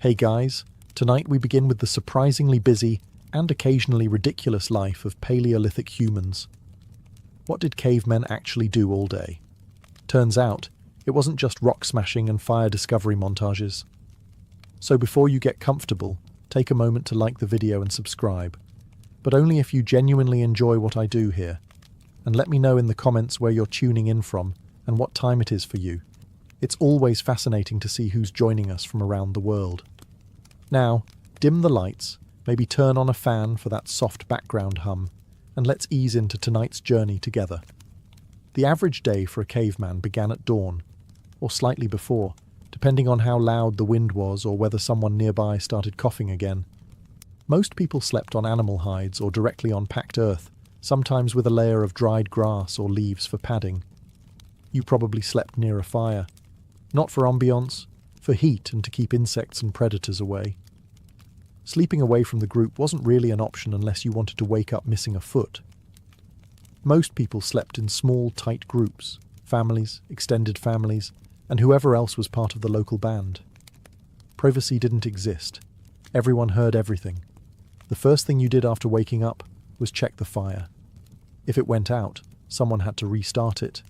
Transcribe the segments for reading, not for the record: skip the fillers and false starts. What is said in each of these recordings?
Hey guys, tonight we begin with the surprisingly busy and occasionally ridiculous life of Paleolithic humans. What did cavemen actually do all day? Turns out, it wasn't just rock smashing and fire discovery montages. So before you get comfortable, take a moment to like the video and subscribe, but only if you genuinely enjoy what I do here. And let me know in the comments where you're tuning in from and what time it is for you. It's always fascinating to see who's joining us from around the world. Now, dim the lights, maybe turn on a fan for that soft background hum, and let's ease into tonight's journey together. The average day for a caveman began at dawn, or slightly before, depending on how loud the wind was or whether someone nearby started coughing again. Most people slept on animal hides or directly on packed earth, sometimes with a layer of dried grass or leaves for padding. You probably slept near a fire. Not for ambience, for heat and to keep insects and predators away. Sleeping away from the group wasn't really an option unless you wanted to wake up missing a foot. Most people slept in small, tight groups, families, extended families, and whoever else was part of the local band. Privacy didn't exist. Everyone heard everything. The first thing you did after waking up was check the fire. If it went out, someone had to restart it.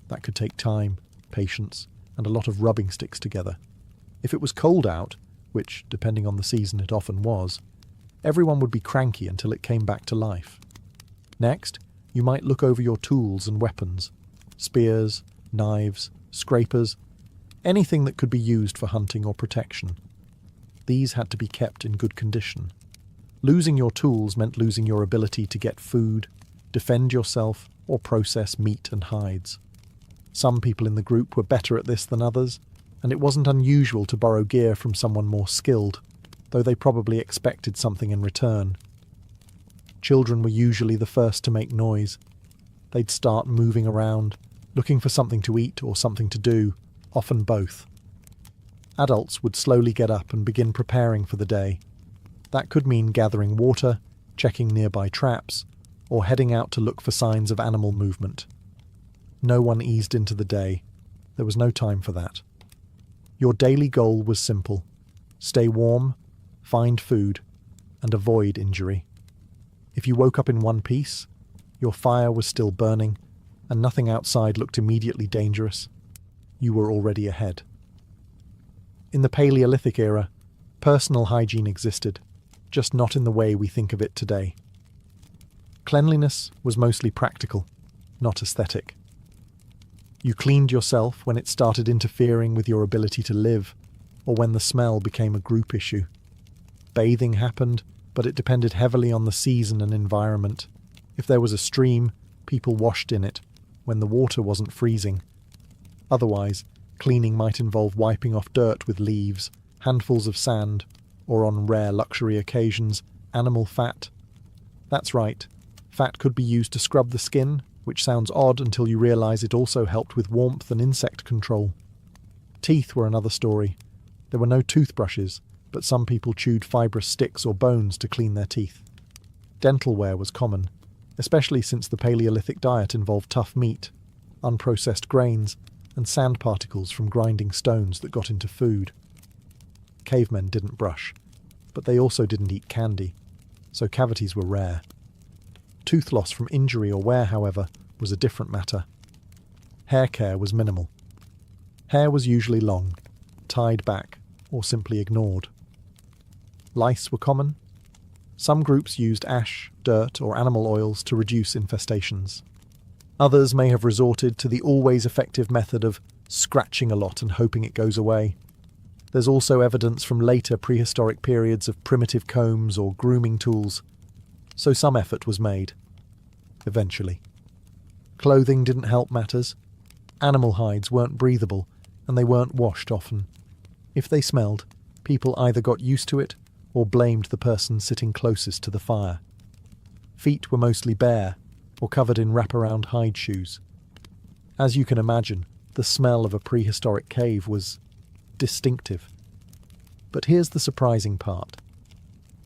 That could take time, patience, and a lot of rubbing sticks together. If it was cold out, which, depending on the season it often was, everyone would be cranky until it came back to life. Next, you might look over your tools and weapons. Spears, knives, scrapers, anything that could be used for hunting or protection. These had to be kept in good condition. Losing your tools meant losing your ability to get food, defend yourself, or process meat and hides. Some people in the group were better at this than others, and it wasn't unusual to borrow gear from someone more skilled, though they probably expected something in return. Children were usually the first to make noise. They'd start moving around, looking for something to eat or something to do, often both. Adults would slowly get up and begin preparing for the day. That could mean gathering water, checking nearby traps, or heading out to look for signs of animal movement. No one eased into the day. There was no time for that. Your daily goal was simple: stay warm, find food, and avoid injury. If you woke up in one piece, your fire was still burning, and nothing outside looked immediately dangerous, you were already ahead. In the Paleolithic era, personal hygiene existed, just not in the way we think of it today. Cleanliness was mostly practical, not aesthetic. You cleaned yourself when it started interfering with your ability to live, or when the smell became a group issue. Bathing happened, but it depended heavily on the season and environment. If there was a stream, people washed in it, when the water wasn't freezing. Otherwise, cleaning might involve wiping off dirt with leaves, handfuls of sand, or on rare luxury occasions, animal fat. That's right, fat could be used to scrub the skin, which sounds odd until you realise it also helped with warmth and insect control. Teeth were another story. There were no toothbrushes, but some people chewed fibrous sticks or bones to clean their teeth. Dental wear was common, especially since the Paleolithic diet involved tough meat, unprocessed grains, and sand particles from grinding stones that got into food. Cavemen didn't brush, but they also didn't eat candy, so cavities were rare. Tooth loss from injury or wear, however, was a different matter. Hair care was minimal. Hair was usually long, tied back, or simply ignored. Lice were common. Some groups used ash, dirt, or animal oils to reduce infestations. Others may have resorted to the always effective method of scratching a lot and hoping it goes away. There's also evidence from later prehistoric periods of primitive combs or grooming tools, so some effort was made. Eventually. Clothing didn't help matters. Animal hides weren't breathable, and they weren't washed often. If they smelled, people either got used to it or blamed the person sitting closest to the fire. Feet were mostly bare, or covered in wraparound hide shoes. As you can imagine, the smell of a prehistoric cave was distinctive. But here's the surprising part.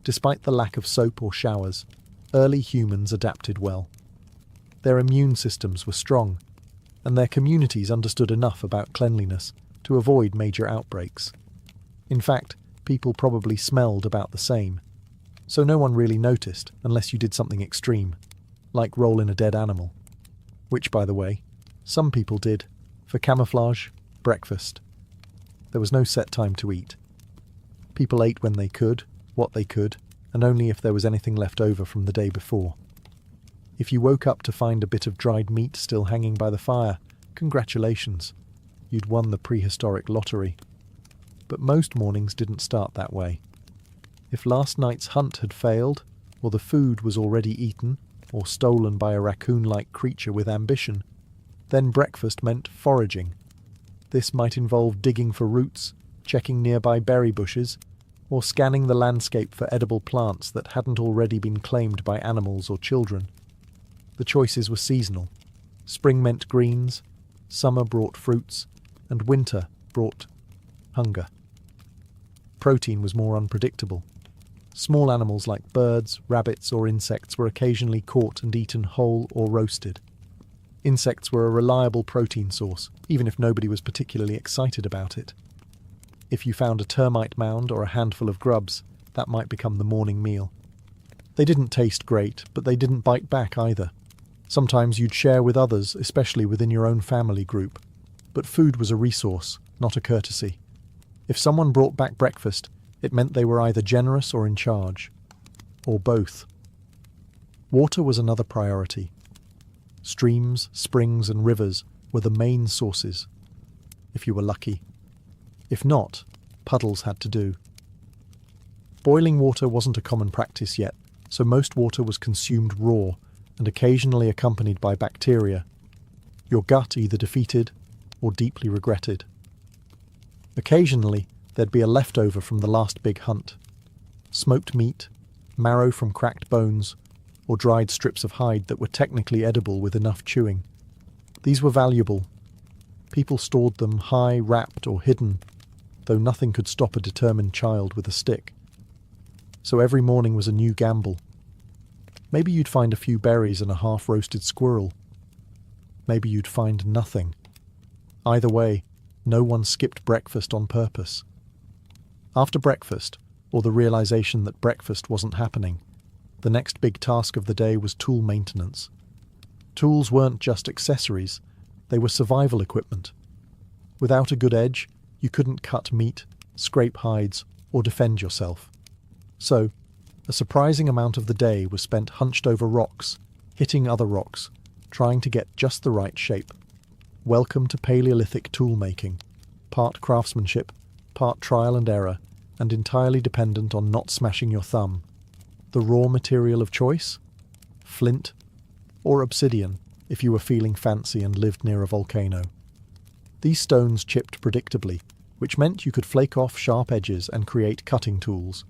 Despite the lack of soap or showers, early humans adapted well. Their immune systems were strong, and their communities understood enough about cleanliness to avoid major outbreaks. In fact, people probably smelled about the same. So no one really noticed unless you did something extreme, like roll in a dead animal. Which, by the way, some people did, for camouflage, breakfast. There was no set time to eat. People ate when they could, what they could, and only if there was anything left over from the day before. If you woke up to find a bit of dried meat still hanging by the fire, congratulations, you'd won the prehistoric lottery. But most mornings didn't start that way. If last night's hunt had failed, or the food was already eaten, or stolen by a raccoon-like creature with ambition, then breakfast meant foraging. This might involve digging for roots, checking nearby berry bushes, or scanning the landscape for edible plants that hadn't already been claimed by animals or children. The choices were seasonal. Spring meant greens, summer brought fruits, and winter brought hunger. Protein was more unpredictable. Small animals like birds, rabbits, or insects were occasionally caught and eaten whole or roasted. Insects were a reliable protein source, even if nobody was particularly excited about it. If you found a termite mound or a handful of grubs, that might become the morning meal. They didn't taste great, but they didn't bite back either. Sometimes you'd share with others, especially within your own family group. But food was a resource, not a courtesy. If someone brought back breakfast, it meant they were either generous or in charge. Or both. Water was another priority. Streams, springs, and rivers were the main sources, if you were lucky. If not, puddles had to do. Boiling water wasn't a common practice yet, so most water was consumed raw and occasionally accompanied by bacteria, your gut either defeated or deeply regretted. Occasionally, there'd be a leftover from the last big hunt. Smoked meat, marrow from cracked bones, or dried strips of hide that were technically edible with enough chewing. These were valuable. People stored them high, wrapped, or hidden, though nothing could stop a determined child with a stick. So every morning was a new gamble. Maybe you'd find a few berries and a half-roasted squirrel. Maybe you'd find nothing. Either way, no one skipped breakfast on purpose. After breakfast, or the realization that breakfast wasn't happening, the next big task of the day was tool maintenance. Tools weren't just accessories, they were survival equipment. Without a good edge, you couldn't cut meat, scrape hides, or defend yourself. So, a surprising amount of the day was spent hunched over rocks, hitting other rocks, trying to get just the right shape. Welcome to Paleolithic tool-making, part craftsmanship, part trial and error, and entirely dependent on not smashing your thumb. The raw material of choice? Flint, or obsidian, if you were feeling fancy and lived near a volcano. These stones chipped predictably, which meant you could flake off sharp edges and create cutting tools.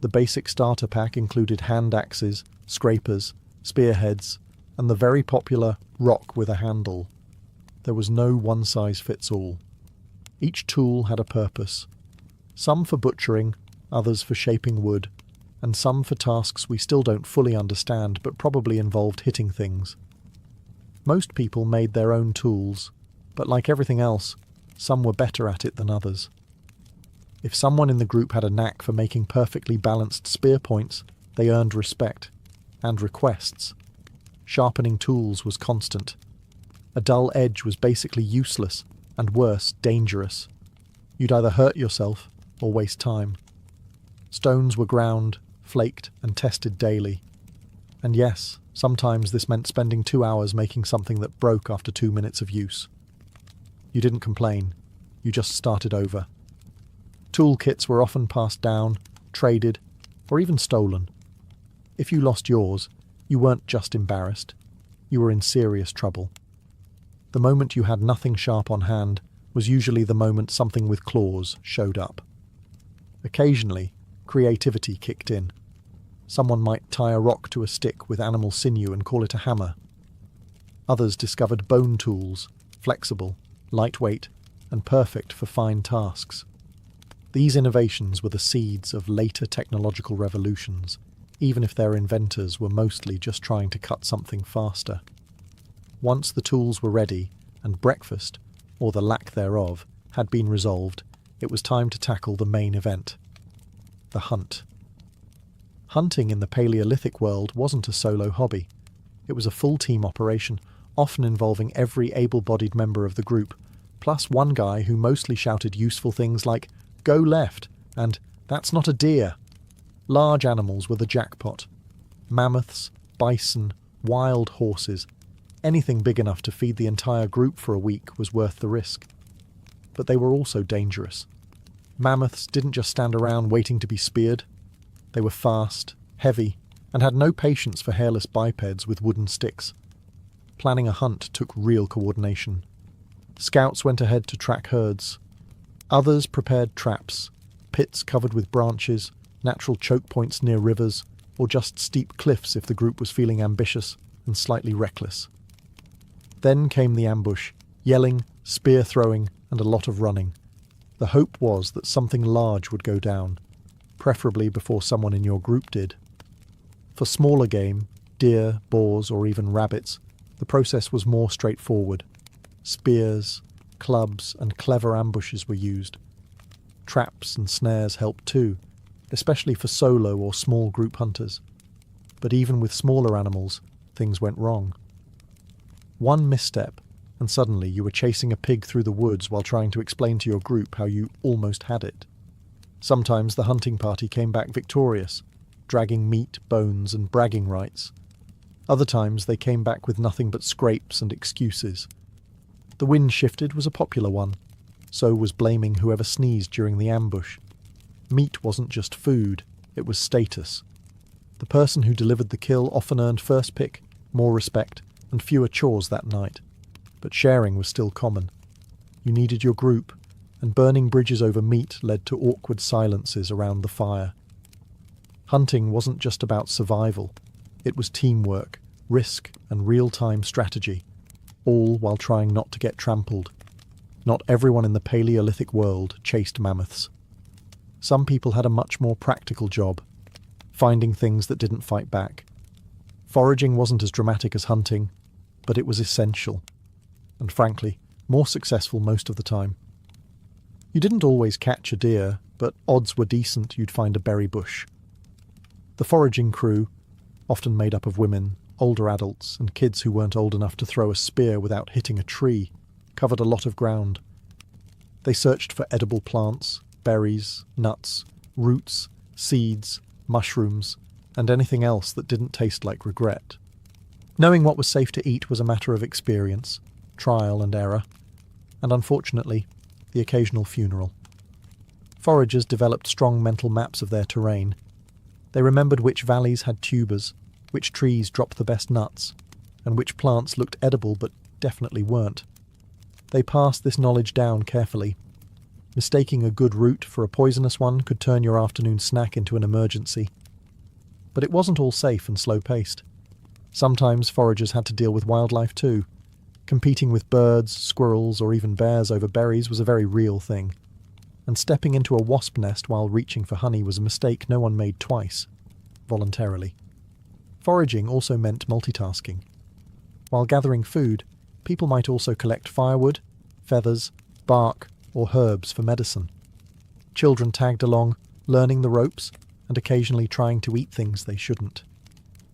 The basic starter pack included hand axes, scrapers, spearheads, and the very popular rock with a handle. There was no one-size-fits-all. Each tool had a purpose. Some for butchering, others for shaping wood, and some for tasks we still don't fully understand but probably involved hitting things. Most people made their own tools, but like everything else, some were better at it than others. If someone in the group had a knack for making perfectly balanced spear points, they earned respect, and requests. Sharpening tools was constant. A dull edge was basically useless, and worse, dangerous. You'd either hurt yourself or waste time. Stones were ground, flaked, and tested daily. And yes, sometimes this meant spending 2 hours making something that broke after 2 minutes of use. You didn't complain. You just started over. Toolkits were often passed down, traded, or even stolen. If you lost yours, you weren't just embarrassed. You were in serious trouble. The moment you had nothing sharp on hand was usually the moment something with claws showed up. Occasionally, creativity kicked in. Someone might tie a rock to a stick with animal sinew and call it a hammer. Others discovered bone tools, flexible, lightweight, and perfect for fine tasks. These innovations were the seeds of later technological revolutions, even if their inventors were mostly just trying to cut something faster. Once the tools were ready, and breakfast, or the lack thereof, had been resolved, it was time to tackle the main event, the hunt. Hunting in the Paleolithic world wasn't a solo hobby. It was a full-team operation, often involving every able-bodied member of the group, plus one guy who mostly shouted useful things like, "Go left," and "That's not a deer." Large animals were the jackpot. Mammoths, bison, wild horses. Anything big enough to feed the entire group for a week was worth the risk. But they were also dangerous. Mammoths didn't just stand around waiting to be speared. They were fast, heavy, and had no patience for hairless bipeds with wooden sticks. Planning a hunt took real coordination. Scouts went ahead to track herds. Others prepared traps, pits covered with branches, natural choke points near rivers, or just steep cliffs if the group was feeling ambitious and slightly reckless. Then came the ambush, yelling, spear throwing, and a lot of running. The hope was that something large would go down, preferably before someone in your group did. For smaller game, deer, boars, or even rabbits, the process was more straightforward. Spears, clubs, and clever ambushes were used. Traps and snares helped too, especially for solo or small group hunters. But even with smaller animals, things went wrong. One misstep, and suddenly you were chasing a pig through the woods while trying to explain to your group how you almost had it. Sometimes the hunting party came back victorious, dragging meat, bones, and bragging rights. Other times they came back with nothing but scrapes and excuses. The wind shifted was a popular one. So was blaming whoever sneezed during the ambush. Meat wasn't just food, it was status. The person who delivered the kill often earned first pick, more respect, and fewer chores that night. But sharing was still common. You needed your group, and burning bridges over meat led to awkward silences around the fire. Hunting wasn't just about survival. It was teamwork, risk, and real-time strategy, all while trying not to get trampled. Not everyone in the Paleolithic world chased mammoths. Some people had a much more practical job, finding things that didn't fight back. Foraging wasn't as dramatic as hunting, but it was essential, and frankly, more successful most of the time. You didn't always catch a deer, but odds were decent you'd find a berry bush. The foraging crew, often made up of women, older adults, and kids who weren't old enough to throw a spear without hitting a tree, covered a lot of ground. They searched for edible plants, berries, nuts, roots, seeds, mushrooms, and anything else that didn't taste like regret. Knowing what was safe to eat was a matter of experience, trial and error, and unfortunately, the occasional funeral. Foragers developed strong mental maps of their terrain. They remembered which valleys had tubers, which trees dropped the best nuts, and which plants looked edible but definitely weren't. They passed this knowledge down carefully. Mistaking a good route for a poisonous one could turn your afternoon snack into an emergency. But it wasn't all safe and slow-paced. Sometimes foragers had to deal with wildlife too. Competing with birds, squirrels, or even bears over berries was a very real thing. And stepping into a wasp nest while reaching for honey was a mistake no one made twice, voluntarily. Foraging also meant multitasking. While gathering food, people might also collect firewood, feathers, bark, or herbs for medicine. Children tagged along, learning the ropes, and occasionally trying to eat things they shouldn't.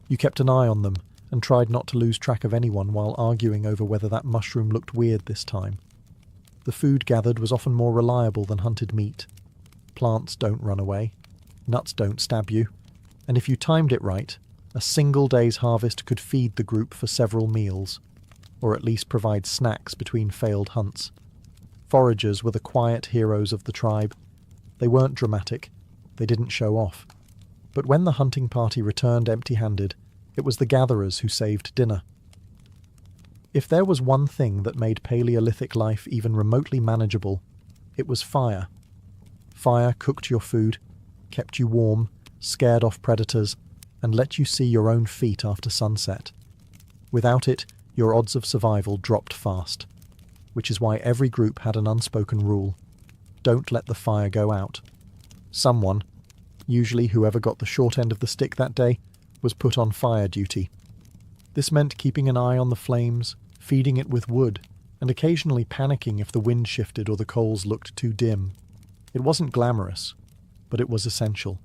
You kept an eye on them, and tried not to lose track of anyone while arguing over whether that mushroom looked weird this time. The food gathered was often more reliable than hunted meat. Plants don't run away, nuts don't stab you, and if you timed it right, a single day's harvest could feed the group for several meals, or at least provide snacks between failed hunts. Foragers were the quiet heroes of the tribe. They weren't dramatic, they didn't show off. But when the hunting party returned empty-handed, it was the gatherers who saved dinner. If there was one thing that made Paleolithic life even remotely manageable, it was fire. Fire cooked your food, kept you warm, scared off predators, and let you see your own feet after sunset. Without it, your odds of survival dropped fast, which is why every group had an unspoken rule: don't let the fire go out. Someone, usually whoever got the short end of the stick that day, was put on fire duty. This meant keeping an eye on the flames, feeding it with wood, and occasionally panicking if the wind shifted or the coals looked too dim. It wasn't glamorous, but it was essential.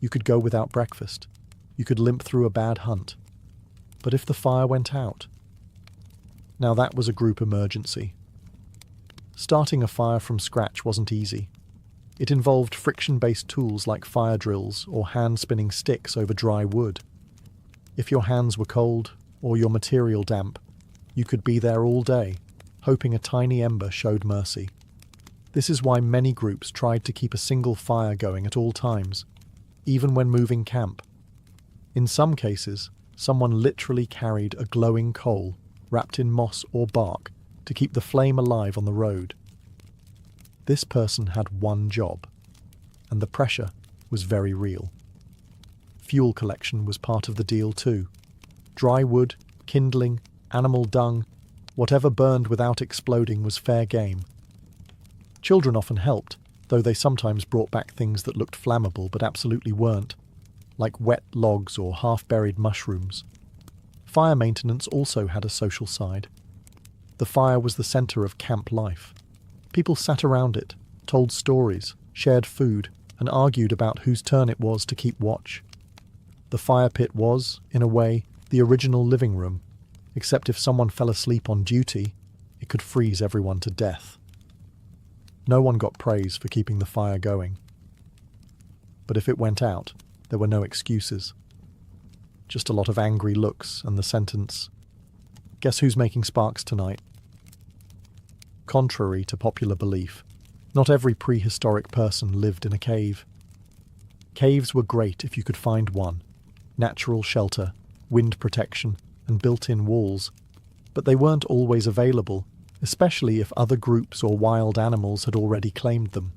You could go without breakfast. You could limp through a bad hunt. But if the fire went out? Now that was a group emergency. Starting a fire from scratch wasn't easy. It involved friction-based tools like fire drills or hand-spinning sticks over dry wood. If your hands were cold or your material damp, you could be there all day, hoping a tiny ember showed mercy. This is why many groups tried to keep a single fire going at all times, even when moving camp. In some cases, someone literally carried a glowing coal wrapped in moss or bark to keep the flame alive on the road. This person had one job, and the pressure was very real. Fuel collection was part of the deal too. Dry wood, kindling, animal dung, whatever burned without exploding was fair game. Children often helped, though they sometimes brought back things that looked flammable but absolutely weren't, like wet logs or half-buried mushrooms. Fire maintenance also had a social side. The fire was the centre of camp life. People sat around it, told stories, shared food, and argued about whose turn it was to keep watch. The fire pit was, in a way, the original living room, except if someone fell asleep on duty, it could freeze everyone to death. No one got praise for keeping the fire going. But if it went out, there were no excuses. Just a lot of angry looks and the sentence, "Guess who's making sparks tonight?" Contrary to popular belief, not every prehistoric person lived in a cave. Caves were great if you could find one. Natural shelter, wind protection, and built-in walls. But they weren't always available, especially if other groups or wild animals had already claimed them.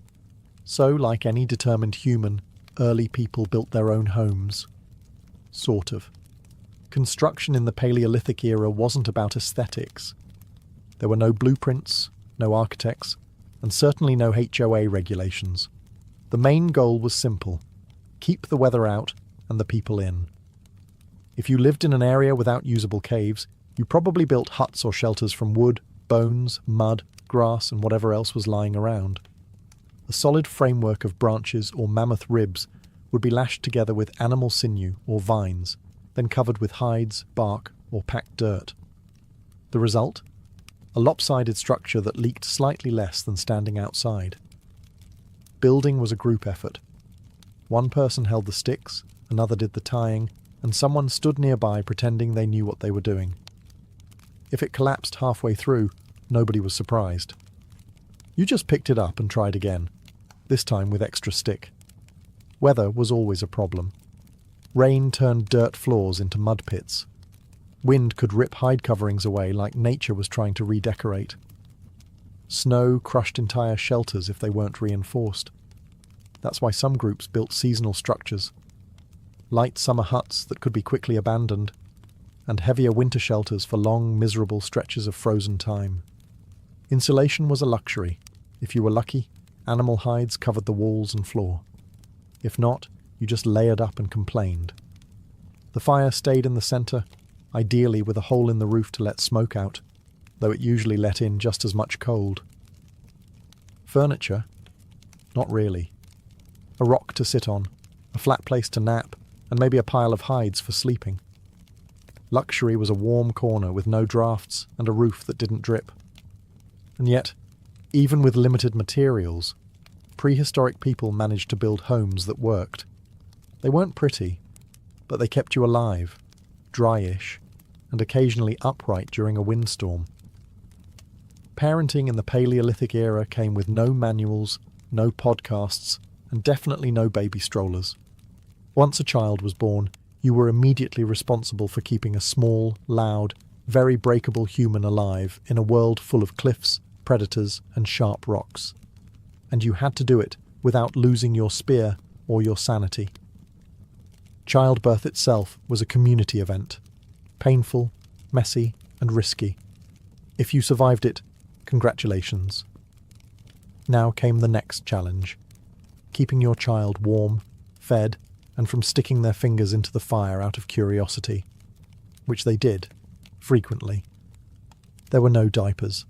So, like any determined human, early people built their own homes. Sort of. Construction in the Paleolithic era wasn't about aesthetics. There were no blueprints, no architects, and certainly no HOA regulations. The main goal was simple: keep the weather out and the people in. If you lived in an area without usable caves, you probably built huts or shelters from wood, bones, mud, grass, and whatever else was lying around. A solid framework of branches or mammoth ribs would be lashed together with animal sinew or vines, then covered with hides, bark, or packed dirt. The result? A lopsided structure that leaked slightly less than standing outside. Building was a group effort. One person held the sticks, another did the tying, and someone stood nearby pretending they knew what they were doing. If it collapsed halfway through, nobody was surprised. You just picked it up and tried again, this time with extra stick. Weather was always a problem. Rain turned dirt floors into mud pits. Wind could rip hide coverings away like nature was trying to redecorate. Snow crushed entire shelters if they weren't reinforced. That's why some groups built seasonal structures. Light summer huts that could be quickly abandoned, and heavier winter shelters for long, miserable stretches of frozen time. Insulation was a luxury. If you were lucky, animal hides covered the walls and floor. If not, you just layered up and complained. The fire stayed in the centre, ideally with a hole in the roof to let smoke out, though it usually let in just as much cold. Furniture? Not really. A rock to sit on, a flat place to nap, and maybe a pile of hides for sleeping. Luxury was a warm corner with no drafts and a roof that didn't drip. And yet, even with limited materials, prehistoric people managed to build homes that worked. They weren't pretty, but they kept you alive, dryish, and occasionally upright during a windstorm. Parenting in the Paleolithic era came with no manuals, no podcasts, and definitely no baby strollers. Once a child was born, you were immediately responsible for keeping a small, loud, very breakable human alive in a world full of cliffs, predators, and sharp rocks. And you had to do it without losing your spear or your sanity. Childbirth itself was a community event. Painful, messy, and risky. If you survived it, congratulations. Now came the next challenge. Keeping your child warm, fed, and from sticking their fingers into the fire out of curiosity. Which they did, frequently. There were no diapers.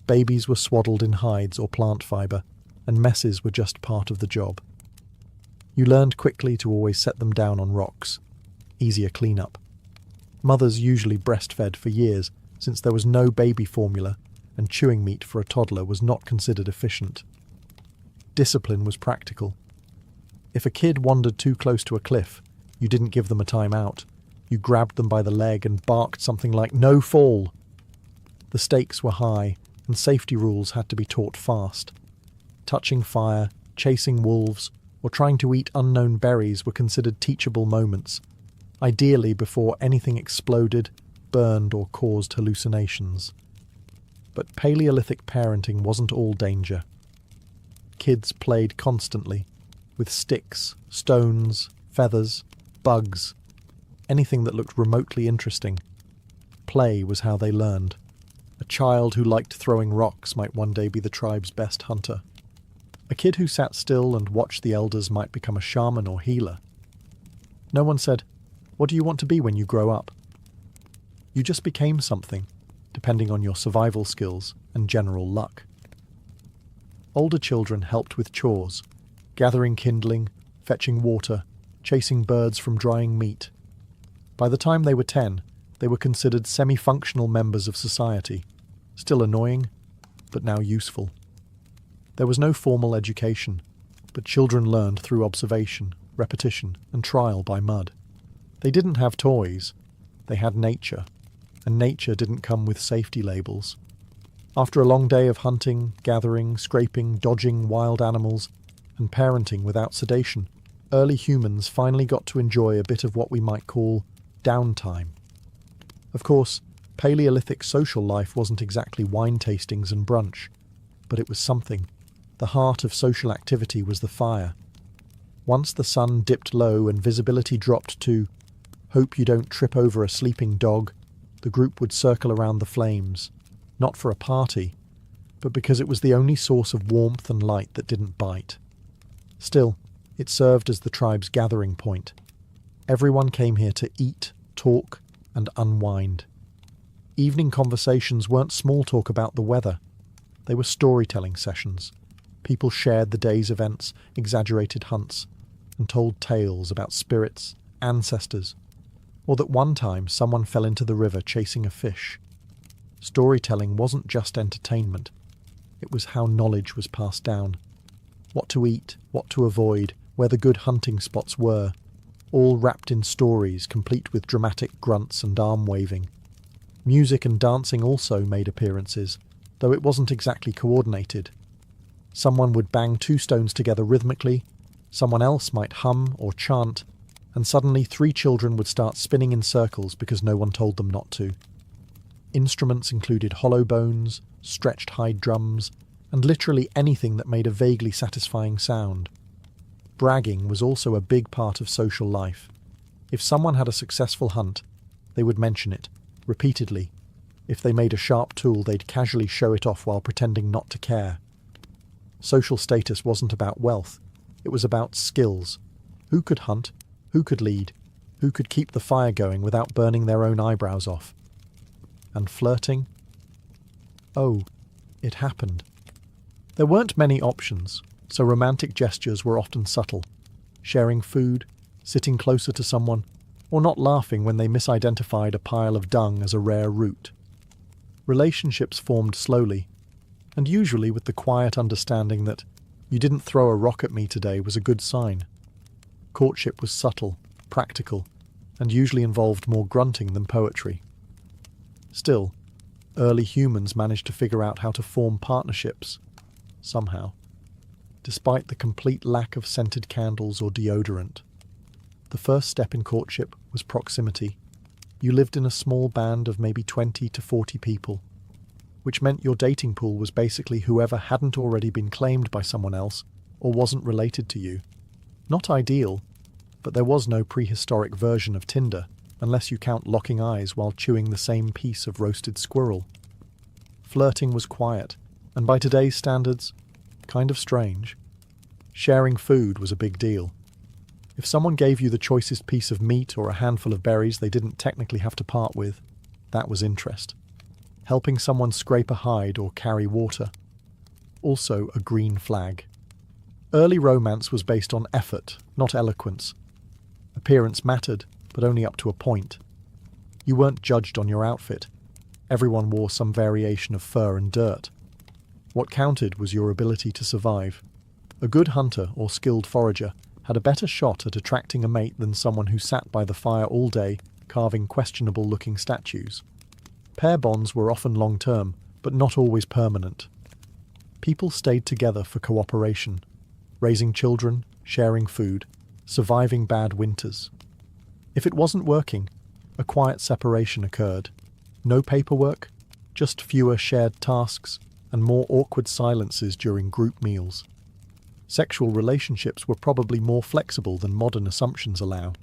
Babies were swaddled in hides or plant fibre, and messes were just part of the job. You learned quickly to always set them down on rocks. Easier cleanup. Mothers usually breastfed for years, since there was no baby formula, and chewing meat for a toddler was not considered efficient. Discipline was practical. If a kid wandered too close to a cliff, you didn't give them a time out. You grabbed them by the leg and barked something like, "No fall!" The stakes were high, and safety rules had to be taught fast. Touching fire, chasing wolves, or trying to eat unknown berries were considered teachable moments, ideally before anything exploded, burned, or caused hallucinations. But Paleolithic parenting wasn't all danger. Kids played constantly, with sticks, stones, feathers, bugs, anything that looked remotely interesting. Play was how they learned. A child who liked throwing rocks might one day be the tribe's best hunter. A kid who sat still and watched the elders might become a shaman or healer. No one said, "What do you want to be when you grow up?" You just became something, depending on your survival skills and general luck. Older children helped with chores, gathering kindling, fetching water, chasing birds from drying meat. By the time they were 10, they were considered semi-functional members of society, still annoying, but now useful. There was no formal education, but children learned through observation, repetition, and trial by mud. They didn't have toys, they had nature, and nature didn't come with safety labels. After a long day of hunting, gathering, scraping, dodging wild animals, and parenting without sedation, early humans finally got to enjoy a bit of what we might call downtime. Of course, Paleolithic social life wasn't exactly wine tastings and brunch, but it was something. The heart of social activity was the fire. Once the sun dipped low and visibility dropped to "hope you don't trip over a sleeping dog," the group would circle around the flames, not for a party, but because it was the only source of warmth and light that didn't bite. Still, it served as the tribe's gathering point. Everyone came here to eat, talk, and unwind. Evening conversations weren't small talk about the weather. They were storytelling sessions. People shared the day's events, exaggerated hunts, and told tales about spirits, ancestors, or that one time someone fell into the river chasing a fish. Storytelling wasn't just entertainment. It was how knowledge was passed down. What to eat, what to avoid, where the good hunting spots were, all wrapped in stories complete with dramatic grunts and arm-waving. Music and dancing also made appearances, though it wasn't exactly coordinated. Someone would bang two stones together rhythmically, someone else might hum or chant, and suddenly 3 children would start spinning in circles because no one told them not to. Instruments included hollow bones, stretched hide drums, and literally anything that made a vaguely satisfying sound. Bragging was also a big part of social life. If someone had a successful hunt, they would mention it, repeatedly. If they made a sharp tool, they'd casually show it off while pretending not to care. Social status wasn't about wealth, it was about skills. Who could hunt? Who could lead? Who could keep the fire going without burning their own eyebrows off? And flirting? Oh, it happened. There weren't many options, so romantic gestures were often subtle. Sharing food, sitting closer to someone, or not laughing when they misidentified a pile of dung as a rare root. Relationships formed slowly, and usually with the quiet understanding that "you didn't throw a rock at me today" was a good sign. Courtship was subtle, practical, and usually involved more grunting than poetry. Still, early humans managed to figure out how to form partnerships, somehow, despite the complete lack of scented candles or deodorant. The first step in courtship was proximity. You lived in a small band of maybe 20 to 40 people, which meant your dating pool was basically whoever hadn't already been claimed by someone else or wasn't related to you. Not ideal, but there was no prehistoric version of Tinder, unless you count locking eyes while chewing the same piece of roasted squirrel. Flirting was quiet, and by today's standards, kind of strange. Sharing food was a big deal. If someone gave you the choicest piece of meat or a handful of berries they didn't technically have to part with, that was interest. Helping someone scrape a hide or carry water. Also a green flag. Early romance was based on effort, not eloquence. Appearance mattered, but only up to a point. You weren't judged on your outfit. Everyone wore some variation of fur and dirt. What counted was your ability to survive. A good hunter or skilled forager had a better shot at attracting a mate than someone who sat by the fire all day carving questionable-looking statues. Pair bonds were often long-term, but not always permanent. People stayed together for cooperation, raising children, sharing food, surviving bad winters. If it wasn't working, a quiet separation occurred. No paperwork, just fewer shared tasks, and more awkward silences during group meals. Sexual relationships were probably more flexible than modern assumptions allow.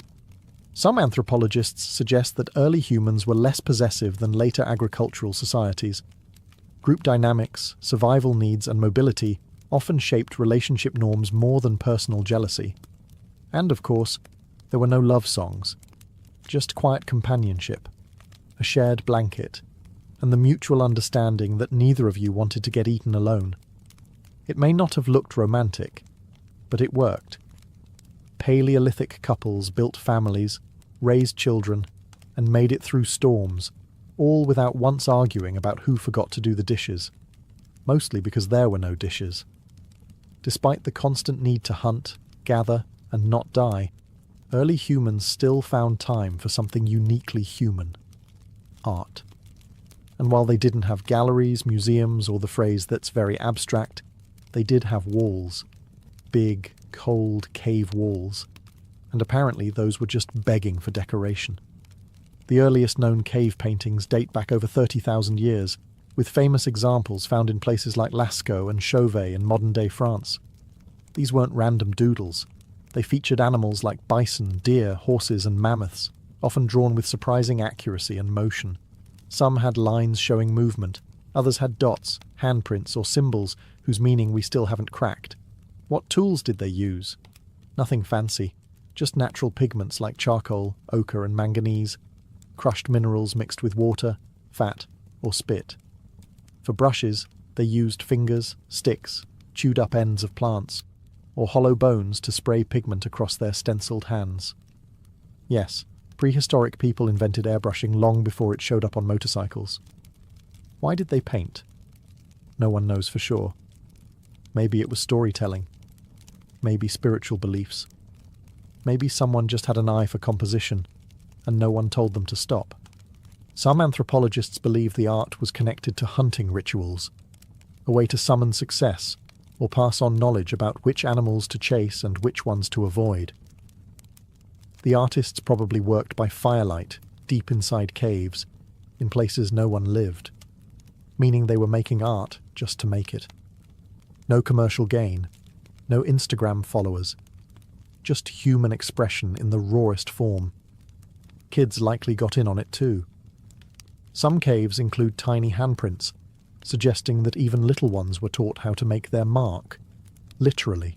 Some anthropologists suggest that early humans were less possessive than later agricultural societies. Group dynamics, survival needs, and mobility often shaped relationship norms more than personal jealousy. And, of course, there were no love songs, just quiet companionship, a shared blanket, and the mutual understanding that neither of you wanted to get eaten alone. It may not have looked romantic, but it worked. Paleolithic couples built families, raised children, and made it through storms, all without once arguing about who forgot to do the dishes, mostly because there were no dishes. Despite the constant need to hunt, gather, and not die, early humans still found time for something uniquely human: art. And while they didn't have galleries, museums, or the phrase "that's very abstract," they did have walls. Big, cold cave walls. And apparently those were just begging for decoration. The earliest known cave paintings date back over 30,000 years, with famous examples found in places like Lascaux and Chauvet in modern-day France. These weren't random doodles. They featured animals like bison, deer, horses, and mammoths, often drawn with surprising accuracy and motion. Some had lines showing movement, others had dots, handprints, or symbols whose meaning we still haven't cracked. What tools did they use? Nothing fancy, just natural pigments like charcoal, ochre, and manganese, crushed minerals mixed with water, fat, or spit. For brushes, they used fingers, sticks, chewed-up ends of plants, or hollow bones to spray pigment across their stenciled hands. Yes, prehistoric people invented airbrushing long before it showed up on motorcycles. Why did they paint? No one knows for sure. Maybe it was storytelling. Maybe spiritual beliefs. Maybe someone just had an eye for composition, and no one told them to stop. Some anthropologists believe the art was connected to hunting rituals, a way to summon success, or pass on knowledge about which animals to chase and which ones to avoid. The artists probably worked by firelight, deep inside caves, in places no one lived, meaning they were making art just to make it. No commercial gain, no Instagram followers, just human expression in the rawest form. Kids likely got in on it too. Some caves include tiny handprints, suggesting that even little ones were taught how to make their mark, literally.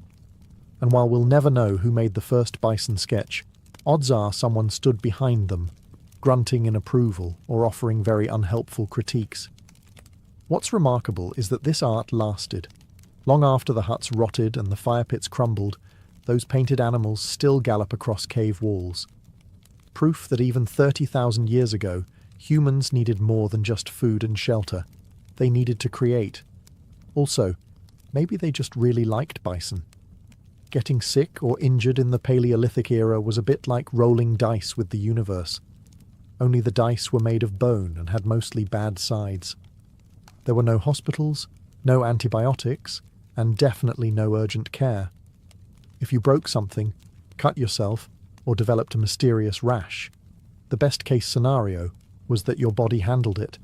And while we'll never know who made the first bison sketch, odds are someone stood behind them, grunting in approval or offering very unhelpful critiques. What's remarkable is that this art lasted. Long after the huts rotted and the fire pits crumbled, those painted animals still gallop across cave walls. Proof that even 30,000 years ago, humans needed more than just food and shelter. They needed to create. Also, maybe they just really liked bison. Getting sick or injured in the Paleolithic era was a bit like rolling dice with the universe. Only the dice were made of bone and had mostly bad sides. There were no hospitals, no antibiotics, and definitely no urgent care. If you broke something, cut yourself, or developed a mysterious rash, the best-case scenario was that your body handled it.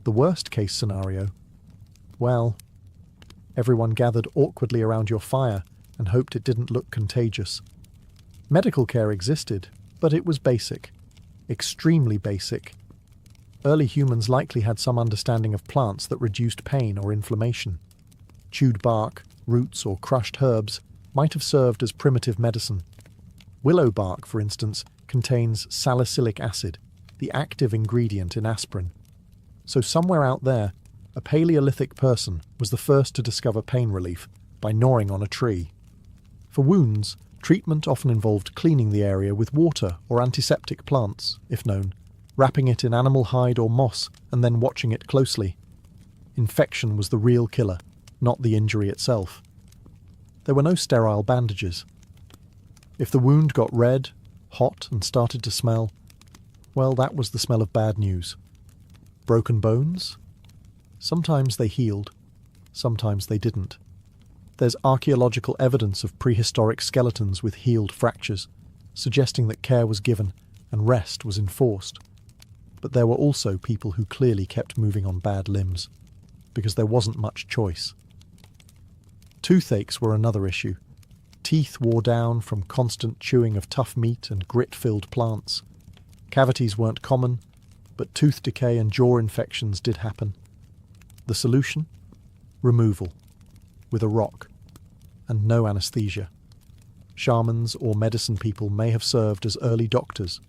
The worst-case scenario, well, everyone gathered awkwardly around your fire and hoped it didn't look contagious. Medical care existed, but it was basic. Extremely basic. Early humans likely had some understanding of plants that reduced pain or inflammation. Chewed bark, roots, or crushed herbs might have served as primitive medicine. Willow bark, for instance, contains salicylic acid, the active ingredient in aspirin. So somewhere out there, a Paleolithic person was the first to discover pain relief by gnawing on a tree. For wounds, treatment often involved cleaning the area with water or antiseptic plants, if known, wrapping it in animal hide or moss and then watching it closely. Infection was the real killer, not the injury itself. There were no sterile bandages. If the wound got red, hot, and started to smell, well, that was the smell of bad news. Broken bones? Sometimes they healed, sometimes they didn't. There's archaeological evidence of prehistoric skeletons with healed fractures, suggesting that care was given and rest was enforced. But there were also people who clearly kept moving on bad limbs, because there wasn't much choice. Toothaches were another issue. Teeth wore down from constant chewing of tough meat and grit-filled plants. Cavities weren't common, but tooth decay and jaw infections did happen. The solution? Removal, with a rock, and no anesthesia. Shamans or medicine people may have served as early doctors,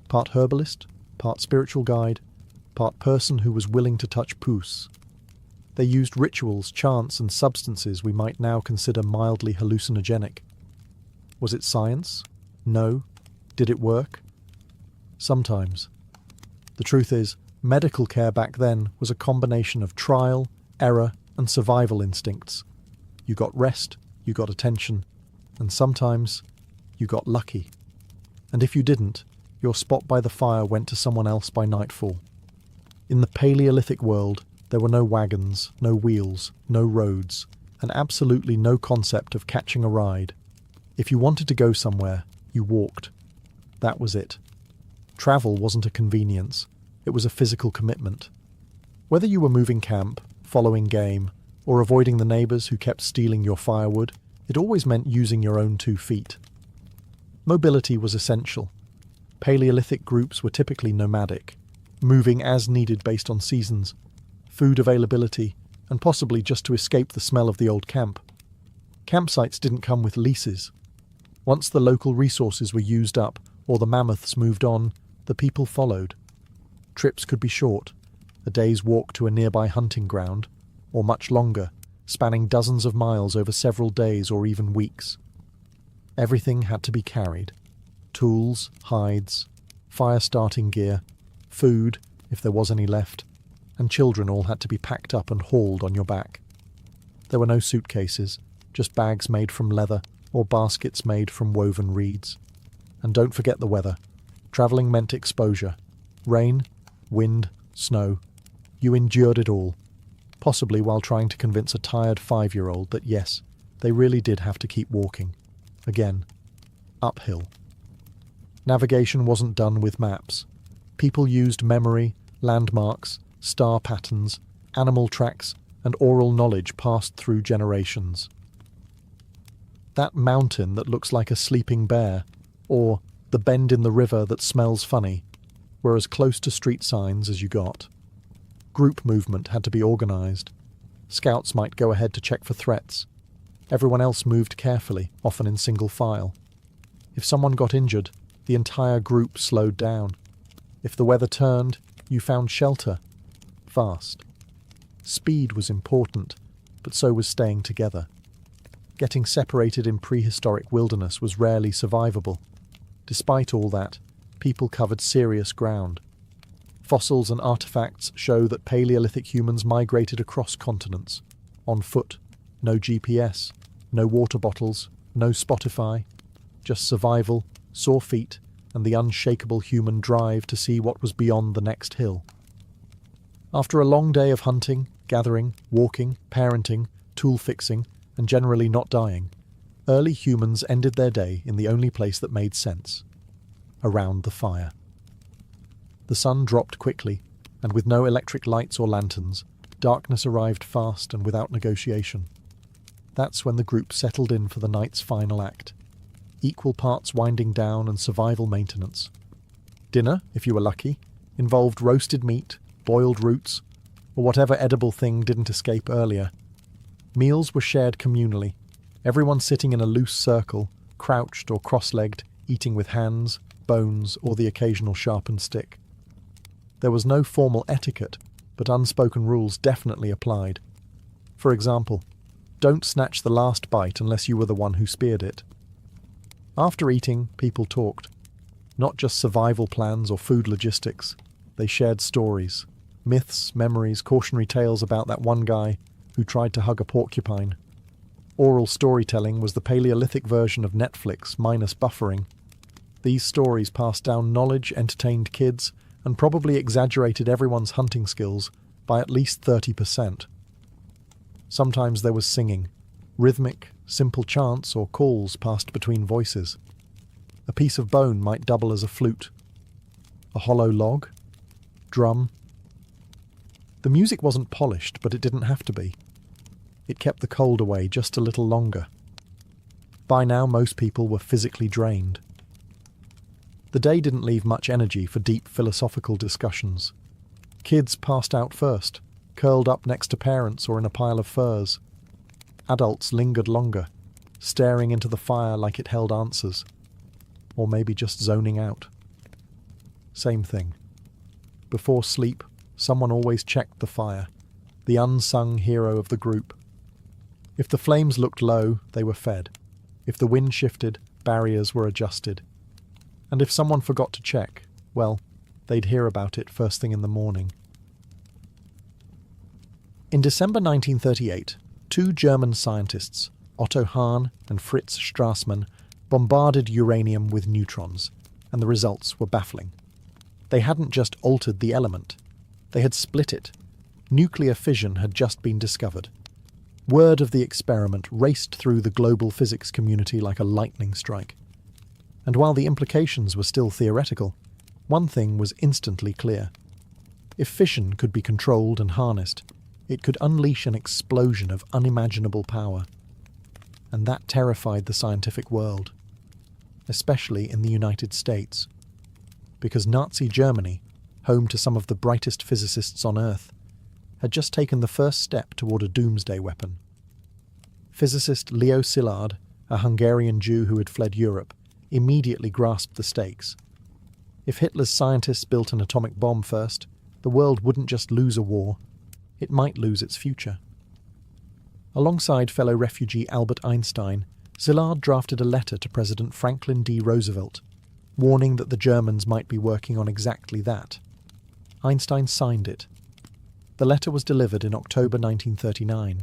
part herbalist, part spiritual guide, part person who was willing to touch pus. They used rituals, chants, and substances we might now consider mildly hallucinogenic. Was it science? No. Did it work? Sometimes. The truth is, medical care back then was a combination of trial, error, and survival instincts. You got rest, you got attention, and sometimes you got lucky. And if you didn't, your spot by the fire went to someone else by nightfall. In the Paleolithic world, there were no wagons, no wheels, no roads, and absolutely no concept of catching a ride. If you wanted to go somewhere, you walked. That was it. Travel wasn't a convenience, it was a physical commitment. Whether you were moving camp, following game, or avoiding the neighbours who kept stealing your firewood, it always meant using your own 2 feet. Mobility was essential. Paleolithic groups were typically nomadic, moving as needed based on seasons, food availability, and possibly just to escape the smell of the old camp. Campsites didn't come with leases. Once the local resources were used up or the mammoths moved on, the people followed. Trips could be short, a day's walk to a nearby hunting ground, or much longer, spanning dozens of miles over several days or even weeks. Everything had to be carried. Tools, hides, fire-starting gear, food, if there was any left, and children all had to be packed up and hauled on your back. There were no suitcases, just bags made from leather or baskets made from woven reeds. And don't forget the weather. Travelling meant exposure. Rain, wind, snow. You endured it all, possibly while trying to convince a tired 5-year-old that yes, they really did have to keep walking. Again, uphill. Navigation wasn't done with maps. People used memory, landmarks, star patterns, animal tracks, and oral knowledge passed through generations. That mountain that looks like a sleeping bear, or the bend in the river that smells funny, were as close to street signs as you got. Group movement had to be organised. Scouts might go ahead to check for threats. Everyone else moved carefully, often in single file. If someone got injured, the entire group slowed down. If the weather turned, you found shelter. Fast. Speed was important, but so was staying together. Getting separated in prehistoric wilderness was rarely survivable. Despite all that, people covered serious ground. Fossils and artifacts show that Paleolithic humans migrated across continents, on foot, no GPS, no water bottles, no Spotify, just survival, sore feet, and the unshakable human drive to see what was beyond the next hill. After a long day of hunting, gathering, walking, parenting, tool fixing, and generally not dying, early humans ended their day in the only place that made sense: around the fire. The sun dropped quickly, and with no electric lights or lanterns, darkness arrived fast and without negotiation. That's when the group settled in for the night's final act, equal parts winding down and survival maintenance. Dinner, if you were lucky, involved roasted meat, boiled roots, or whatever edible thing didn't escape earlier. Meals were shared communally, everyone sitting in a loose circle, crouched or cross-legged, eating with hands, bones, or the occasional sharpened stick. There was no formal etiquette, but unspoken rules definitely applied. For example, don't snatch the last bite unless you were the one who speared it. After eating, people talked. Not just survival plans or food logistics. They shared stories, myths, memories, cautionary tales about that one guy who tried to hug a porcupine. Oral storytelling was the Paleolithic version of Netflix minus buffering. These stories passed down knowledge, entertained kids, and probably exaggerated everyone's hunting skills by at least 30%. Sometimes there was singing, rhythmic, simple chants or calls passed between voices. A piece of bone might double as a flute. A hollow log? Drum? The music wasn't polished, but it didn't have to be. It kept the cold away just a little longer. By now, most people were physically drained. The day didn't leave much energy for deep philosophical discussions. Kids passed out first, curled up next to parents or in a pile of furs. Adults lingered longer, staring into the fire like it held answers. Or maybe just zoning out. Same thing. Before sleep, someone always checked the fire, the unsung hero of the group. If the flames looked low, they were fed. If the wind shifted, barriers were adjusted. And if someone forgot to check, well, they'd hear about it first thing in the morning. In December 1938, two German scientists, Otto Hahn and Fritz Strassmann, bombarded uranium with neutrons, and the results were baffling. They hadn't just altered the element, they had split it. Nuclear fission had just been discovered. Word of the experiment raced through the global physics community like a lightning strike. And while the implications were still theoretical, one thing was instantly clear. If fission could be controlled and harnessed, it could unleash an explosion of unimaginable power. And that terrified the scientific world, especially in the United States, because Nazi Germany, home to some of the brightest physicists on Earth, had just taken the first step toward a doomsday weapon. Physicist Leo Szilard, a Hungarian Jew who had fled Europe, immediately grasped the stakes. If Hitler's scientists built an atomic bomb first, the world wouldn't just lose a war, it might lose its future. Alongside fellow refugee Albert Einstein, Szilard drafted a letter to President Franklin D. Roosevelt, warning that the Germans might be working on exactly that. Einstein signed it. The letter was delivered in October 1939.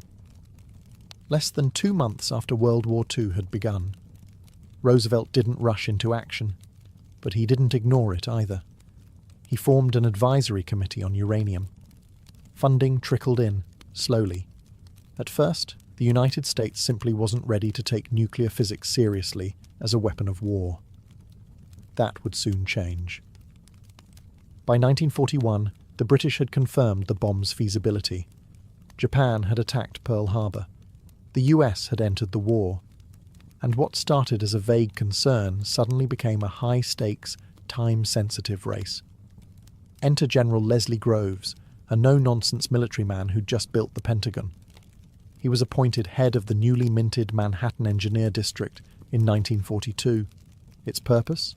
Less than 2 months after World War II had begun. Roosevelt didn't rush into action, but he didn't ignore it either. He formed an advisory committee on uranium. Funding trickled in, slowly. At first, the United States simply wasn't ready to take nuclear physics seriously as a weapon of war. That would soon change. By 1941, the British had confirmed the bomb's feasibility. Japan had attacked Pearl Harbor. The US had entered the war. And what started as a vague concern suddenly became a high-stakes, time-sensitive race. Enter General Leslie Groves, a no-nonsense military man who'd just built the Pentagon. He was appointed head of the newly minted Manhattan Engineer District in 1942. Its purpose?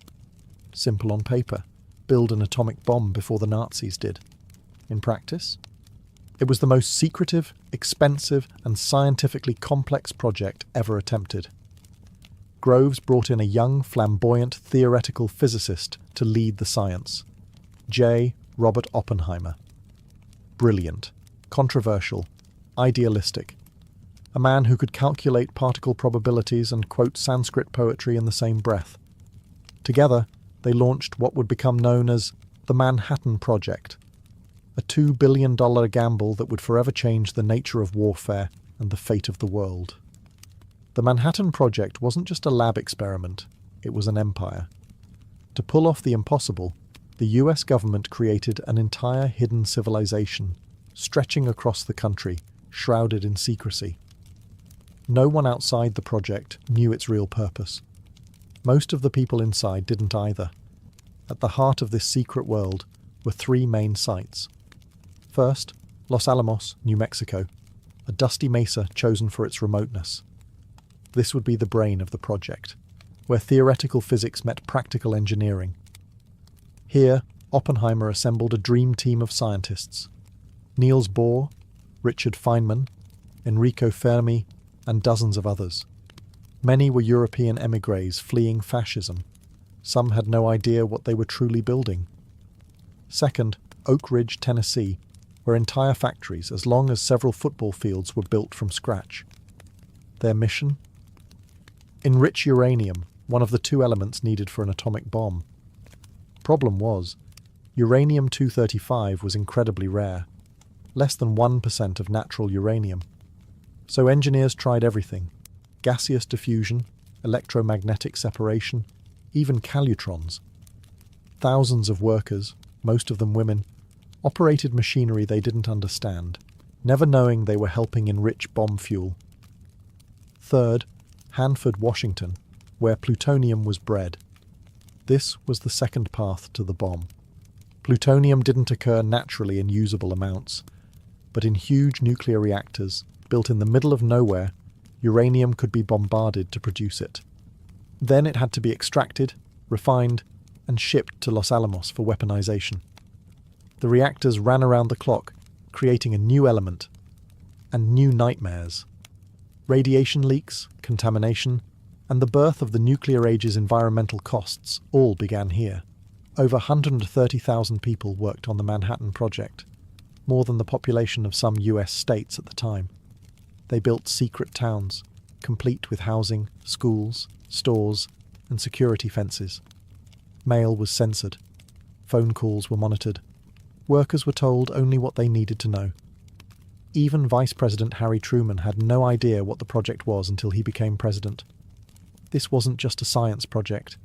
Simple on paper. Build an atomic bomb before the Nazis did. In practice? It was the most secretive, expensive, and scientifically complex project ever attempted. Groves brought in a young, flamboyant, theoretical physicist to lead the science. J. Robert Oppenheimer. Brilliant, controversial, idealistic. A man who could calculate particle probabilities and quote Sanskrit poetry in the same breath. Together, they launched what would become known as the Manhattan Project, a $2 billion gamble that would forever change the nature of warfare and the fate of the world. The Manhattan Project wasn't just a lab experiment, it was an empire. To pull off the impossible, the US government created an entire hidden civilization, stretching across the country, shrouded in secrecy. No one outside the project knew its real purpose. Most of the people inside didn't either. At the heart of this secret world were 3 main sites. First, Los Alamos, New Mexico, a dusty mesa chosen for its remoteness. This would be the brain of the project, where theoretical physics met practical engineering. Here, Oppenheimer assembled a dream team of scientists. Niels Bohr, Richard Feynman, Enrico Fermi, and dozens of others. Many were European émigrés fleeing fascism. Some had no idea what they were truly building. Second, Oak Ridge, Tennessee, where entire factories, as long as several football fields, were built from scratch. Their mission? Enrich uranium, one of the two elements needed for an atomic bomb. Problem was, uranium-235 was incredibly rare, less than 1% of natural uranium. So engineers tried everything: gaseous diffusion, electromagnetic separation, even calutrons. Thousands of workers, most of them women, operated machinery they didn't understand, never knowing they were helping enrich bomb fuel. Third, Hanford, Washington, where plutonium was bred. This was the second path to the bomb. Plutonium didn't occur naturally in usable amounts, but in huge nuclear reactors, built in the middle of nowhere, uranium could be bombarded to produce it. Then it had to be extracted, refined, and shipped to Los Alamos for weaponization. The reactors ran around the clock, creating a new element, and new nightmares. Radiation leaks, contamination, and the birth of the nuclear age's environmental costs all began here. Over 130,000 people worked on the Manhattan Project, more than the population of some US states at the time. They built secret towns, complete with housing, schools, stores, and security fences. Mail was censored. Phone calls were monitored. Workers were told only what they needed to know. Even Vice President Harry Truman had no idea what the project was until he became president. This wasn't just a science project.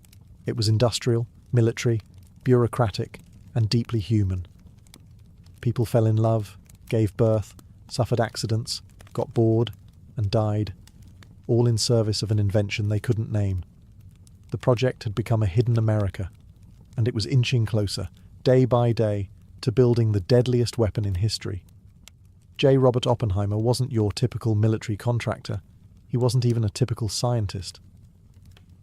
It was industrial, military, bureaucratic, and deeply human. People fell in love, gave birth, suffered accidents, got bored, and died, all in service of an invention they couldn't name. The project had become a hidden America, and it was inching closer, day by day, to building the deadliest weapon in history. J. Robert Oppenheimer wasn't your typical military contractor. He wasn't even a typical scientist.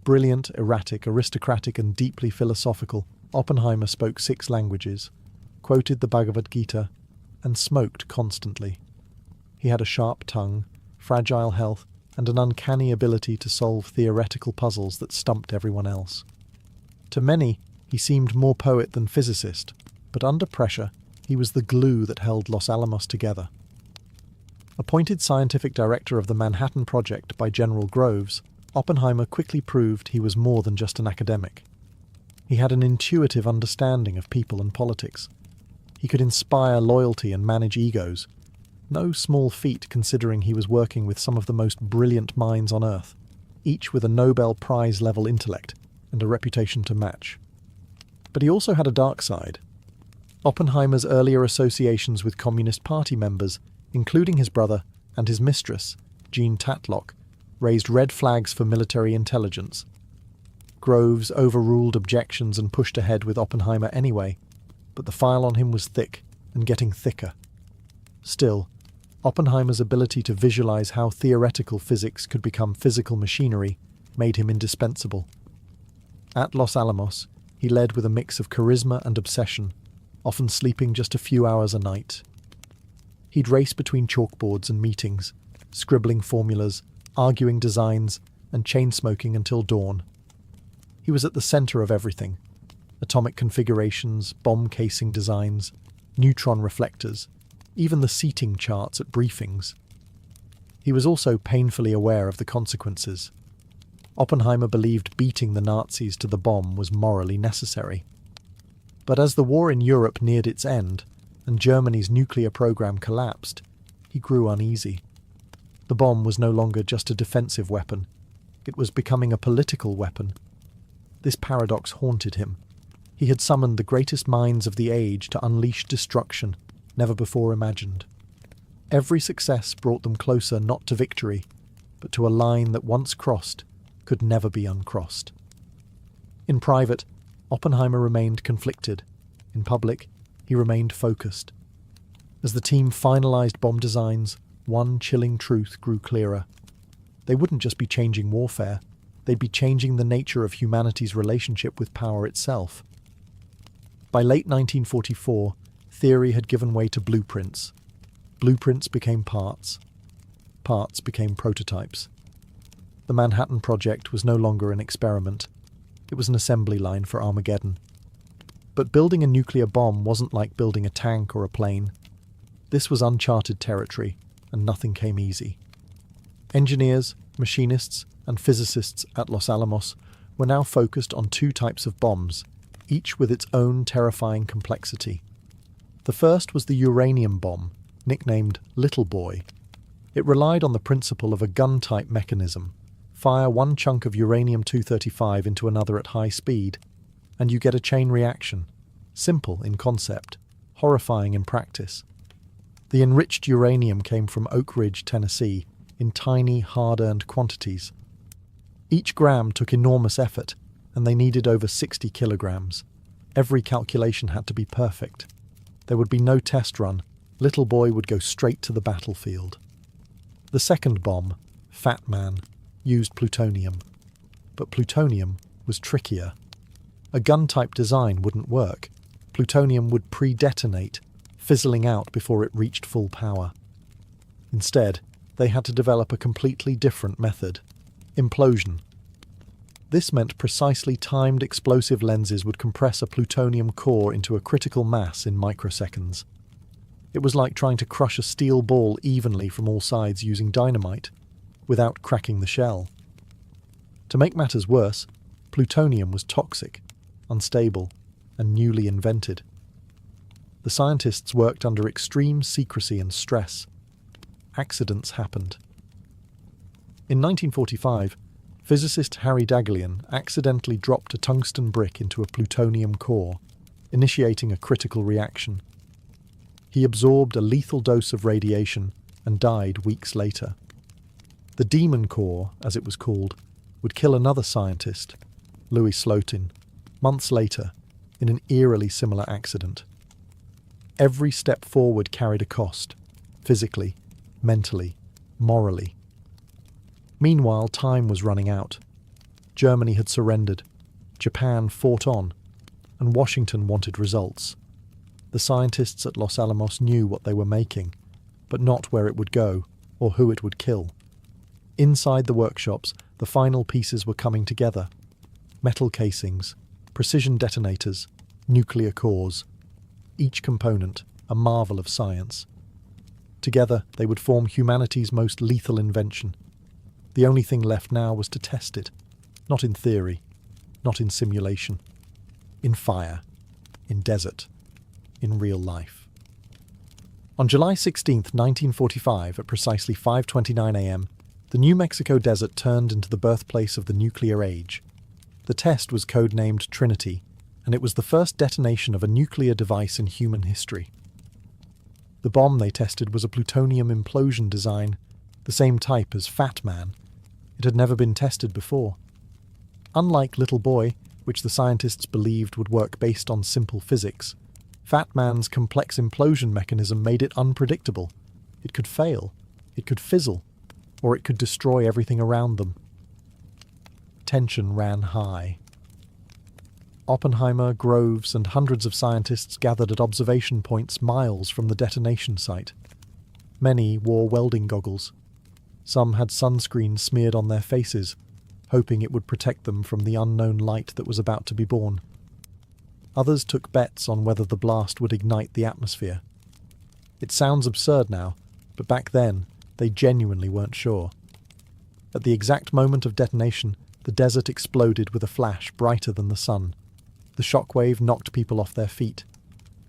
Brilliant, erratic, aristocratic, and deeply philosophical, Oppenheimer spoke 6 languages, quoted the Bhagavad Gita, and smoked constantly. He had a sharp tongue, fragile health, and an uncanny ability to solve theoretical puzzles that stumped everyone else. To many, he seemed more poet than physicist, but under pressure, he was the glue that held Los Alamos together. Appointed scientific director of the Manhattan Project by General Groves, Oppenheimer quickly proved he was more than just an academic. He had an intuitive understanding of people and politics. He could inspire loyalty and manage egos. No small feat considering he was working with some of the most brilliant minds on Earth, each with a Nobel Prize-level intellect and a reputation to match. But he also had a dark side. Oppenheimer's earlier associations with Communist Party members, including his brother and his mistress, Jean Tatlock, raised red flags for military intelligence. Groves overruled objections and pushed ahead with Oppenheimer anyway, but the file on him was thick and getting thicker. Still, Oppenheimer's ability to visualize how theoretical physics could become physical machinery made him indispensable. At Los Alamos, he led with a mix of charisma and obsession, often sleeping just a few hours a night. He'd race between chalkboards and meetings, scribbling formulas, arguing designs, and chain-smoking until dawn. He was at the center of everything: atomic configurations, bomb casing designs, neutron reflectors, even the seating charts at briefings. He was also painfully aware of the consequences. Oppenheimer believed beating the Nazis to the bomb was morally necessary. But as the war in Europe neared its end, and Germany's nuclear program collapsed, he grew uneasy. The bomb was no longer just a defensive weapon. It was becoming a political weapon. This paradox haunted him. He had summoned the greatest minds of the age to unleash destruction never before imagined. Every success brought them closer not to victory, but to a line that once crossed could never be uncrossed. In private, Oppenheimer remained conflicted. In public, he remained focused. As the team finalized bomb designs, one chilling truth grew clearer. They wouldn't just be changing warfare, they'd be changing the nature of humanity's relationship with power itself. By late 1944, theory had given way to blueprints. Blueprints became parts. Parts became prototypes. The Manhattan Project was no longer an experiment. It was an assembly line for Armageddon. But building a nuclear bomb wasn't like building a tank or a plane. This was uncharted territory, and nothing came easy. Engineers, machinists, and physicists at Los Alamos were now focused on two types of bombs, each with its own terrifying complexity. The first was the uranium bomb, nicknamed Little Boy. It relied on the principle of a gun-type mechanism. Fire one chunk of uranium-235 into another at high speed, and you get a chain reaction. Simple in concept, horrifying in practice. The enriched uranium came from Oak Ridge, Tennessee, in tiny, hard-earned quantities. Each gram took enormous effort, and they needed over 60 kilograms. Every calculation had to be perfect. There would be no test run. Little Boy would go straight to the battlefield. The second bomb, Fat Man, used plutonium. But plutonium was trickier. A gun-type design wouldn't work. Plutonium would pre-detonate, fizzling out before it reached full power. Instead, they had to develop a completely different method: implosion. This meant precisely timed explosive lenses would compress a plutonium core into a critical mass in microseconds. It was like trying to crush a steel ball evenly from all sides using dynamite, without cracking the shell. To make matters worse, plutonium was toxic, unstable, and newly invented. The scientists worked under extreme secrecy and stress. Accidents happened. In 1945, physicist Harry Daghlian accidentally dropped a tungsten brick into a plutonium core, initiating a critical reaction. He absorbed a lethal dose of radiation and died weeks later. The demon core, as it was called, would kill another scientist, Louis Slotin, months later, in an eerily similar accident. Every step forward carried a cost, physically, mentally, morally. Meanwhile, time was running out. Germany had surrendered, Japan fought on, and Washington wanted results. The scientists at Los Alamos knew what they were making, but not where it would go or who it would kill. Inside the workshops, the final pieces were coming together. Metal casings, precision detonators, nuclear cores. Each component, a marvel of science. Together, they would form humanity's most lethal invention. The only thing left now was to test it. Not in theory, not in simulation. In fire, in desert, in real life. On July 16, 1945, at precisely 5:29 a.m., the New Mexico desert turned into the birthplace of the nuclear age. The test was codenamed Trinity, and it was the first detonation of a nuclear device in human history. The bomb they tested was a plutonium implosion design, the same type as Fat Man. It had never been tested before. Unlike Little Boy, which the scientists believed would work based on simple physics, Fat Man's complex implosion mechanism made it unpredictable. It could fail, it could fizzle, or it could destroy everything around them. Tension ran high. Oppenheimer, Groves, and hundreds of scientists gathered at observation points miles from the detonation site. Many wore welding goggles. Some had sunscreen smeared on their faces, hoping it would protect them from the unknown light that was about to be born. Others took bets on whether the blast would ignite the atmosphere. It sounds absurd now, but back then, they genuinely weren't sure. At the exact moment of detonation, the desert exploded with a flash brighter than the sun. The shockwave knocked people off their feet.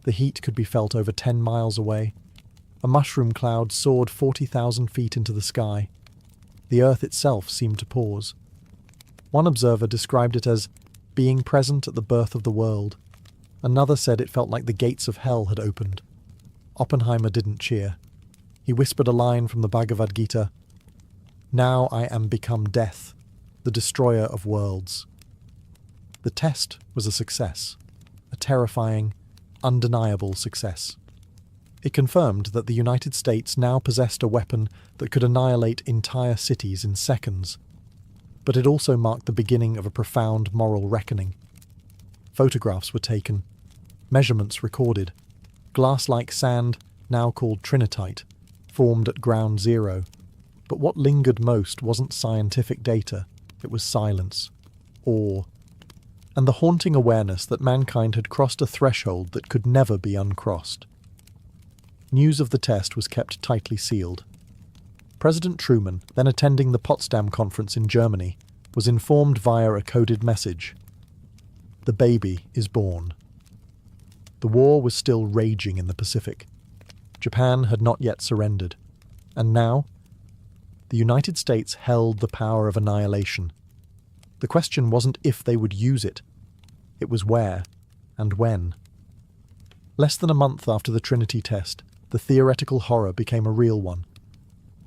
The heat could be felt over 10 miles away. A mushroom cloud soared 40,000 feet into the sky. The earth itself seemed to pause. One observer described it as being present at the birth of the world. Another said it felt like the gates of hell had opened. Oppenheimer didn't cheer. He whispered a line from the Bhagavad Gita, "Now I am become death, the destroyer of worlds." The test was a success, a terrifying, undeniable success. It confirmed that the United States now possessed a weapon that could annihilate entire cities in seconds. But it also marked the beginning of a profound moral reckoning. Photographs were taken, measurements recorded. Glass-like sand, now called trinitite, formed at ground zero. But what lingered most wasn't scientific data, it was silence, awe, and the haunting awareness that mankind had crossed a threshold that could never be uncrossed. News of the test was kept tightly sealed. President Truman, then attending the Potsdam Conference in Germany, was informed via a coded message. The baby is born. The war was still raging in the Pacific. Japan had not yet surrendered. And now, the United States held the power of annihilation. The question wasn't if they would use it. It was where and when. Less than a month after the Trinity test, the theoretical horror became a real one.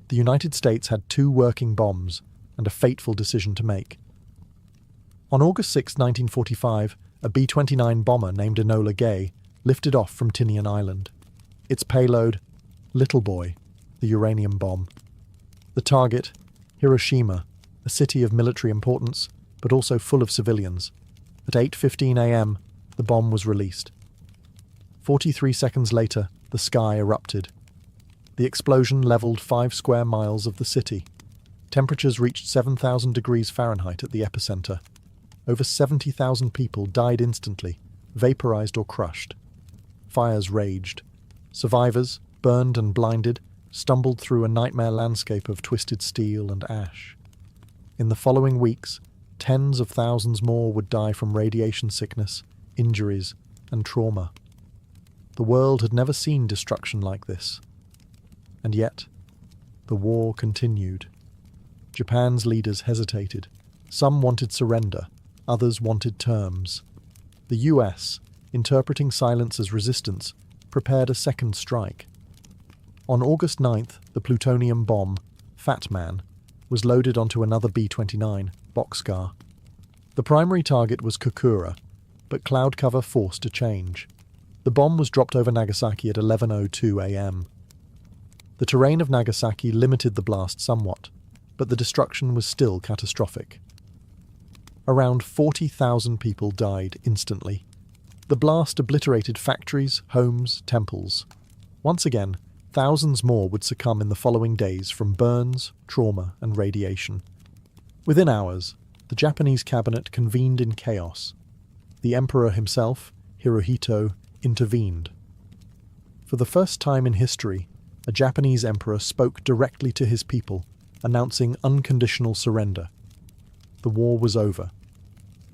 The United States had 2 working bombs and a fateful decision to make. On August 6, 1945, a B-29 bomber named Enola Gay lifted off from Tinian Island. Its payload, Little Boy, the uranium bomb. The target, Hiroshima, a city of military importance, but also full of civilians. At 8:15 a.m., the bomb was released. 43 seconds later, the sky erupted. The explosion leveled 5 square miles of the city. Temperatures reached 7,000 degrees Fahrenheit at the epicenter. Over 70,000 people died instantly, vaporized or crushed. Fires raged. Survivors, burned and blinded, stumbled through a nightmare landscape of twisted steel and ash. In the following weeks, tens of thousands more would die from radiation sickness, injuries, and trauma. The world had never seen destruction like this. And yet, the war continued. Japan's leaders hesitated. Some wanted surrender, others wanted terms. The US, interpreting silence as resistance, prepared a second strike. On August 9th, the plutonium bomb, Fat Man, was loaded onto another B-29, Boxcar. The primary target was Kokura, but cloud cover forced a change. The bomb was dropped over Nagasaki at 11:02 a.m. The terrain of Nagasaki limited the blast somewhat, but the destruction was still catastrophic. Around 40,000 people died instantly. The blast obliterated factories, homes, temples. Once again, thousands more would succumb in the following days from burns, trauma, and radiation. Within hours, the Japanese cabinet convened in chaos. The emperor himself, Hirohito, intervened. For the first time in history, a Japanese emperor spoke directly to his people, announcing unconditional surrender. The war was over.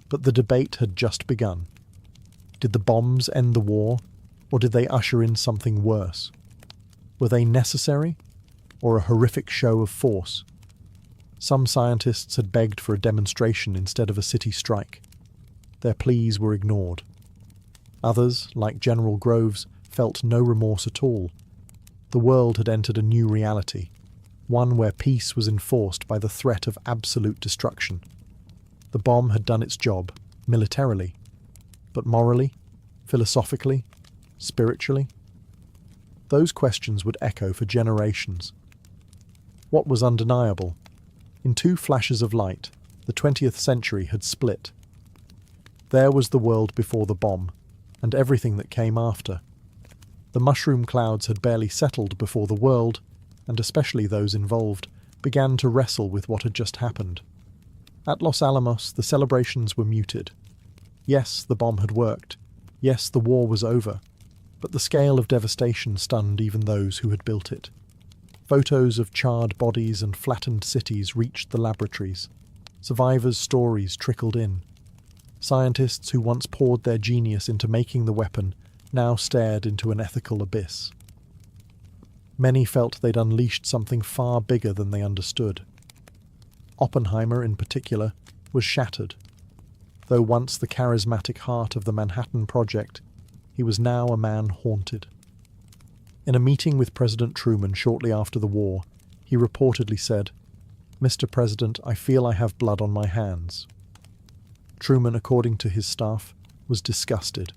But the debate had just begun. Did the bombs end the war, or did they usher in something worse? Were they necessary, or a horrific show of force? Some scientists had begged for a demonstration instead of a city strike. Their pleas were ignored. Others, like General Groves, felt no remorse at all. The world had entered a new reality, one where peace was enforced by the threat of absolute destruction. The bomb had done its job, militarily, but morally, philosophically, spiritually? Those questions would echo for generations. What was undeniable? In 2 flashes of light, the 20th century had split. There was the world before the bomb, and everything that came after. The mushroom clouds had barely settled before the world, and especially those involved, began to wrestle with what had just happened. At Los Alamos, the celebrations were muted. Yes, the bomb had worked. Yes, the war was over. But the scale of devastation stunned even those who had built it. Photos of charred bodies and flattened cities reached the laboratories. Survivors' stories trickled in. Scientists who once poured their genius into making the weapon now stared into an ethical abyss. Many felt they'd unleashed something far bigger than they understood. Oppenheimer, in particular, was shattered. Though once the charismatic heart of the Manhattan Project, he was now a man haunted. In a meeting with President Truman shortly after the war, he reportedly said, "Mr. President, I feel I have blood on my hands." Truman, according to his staff, was disgusted.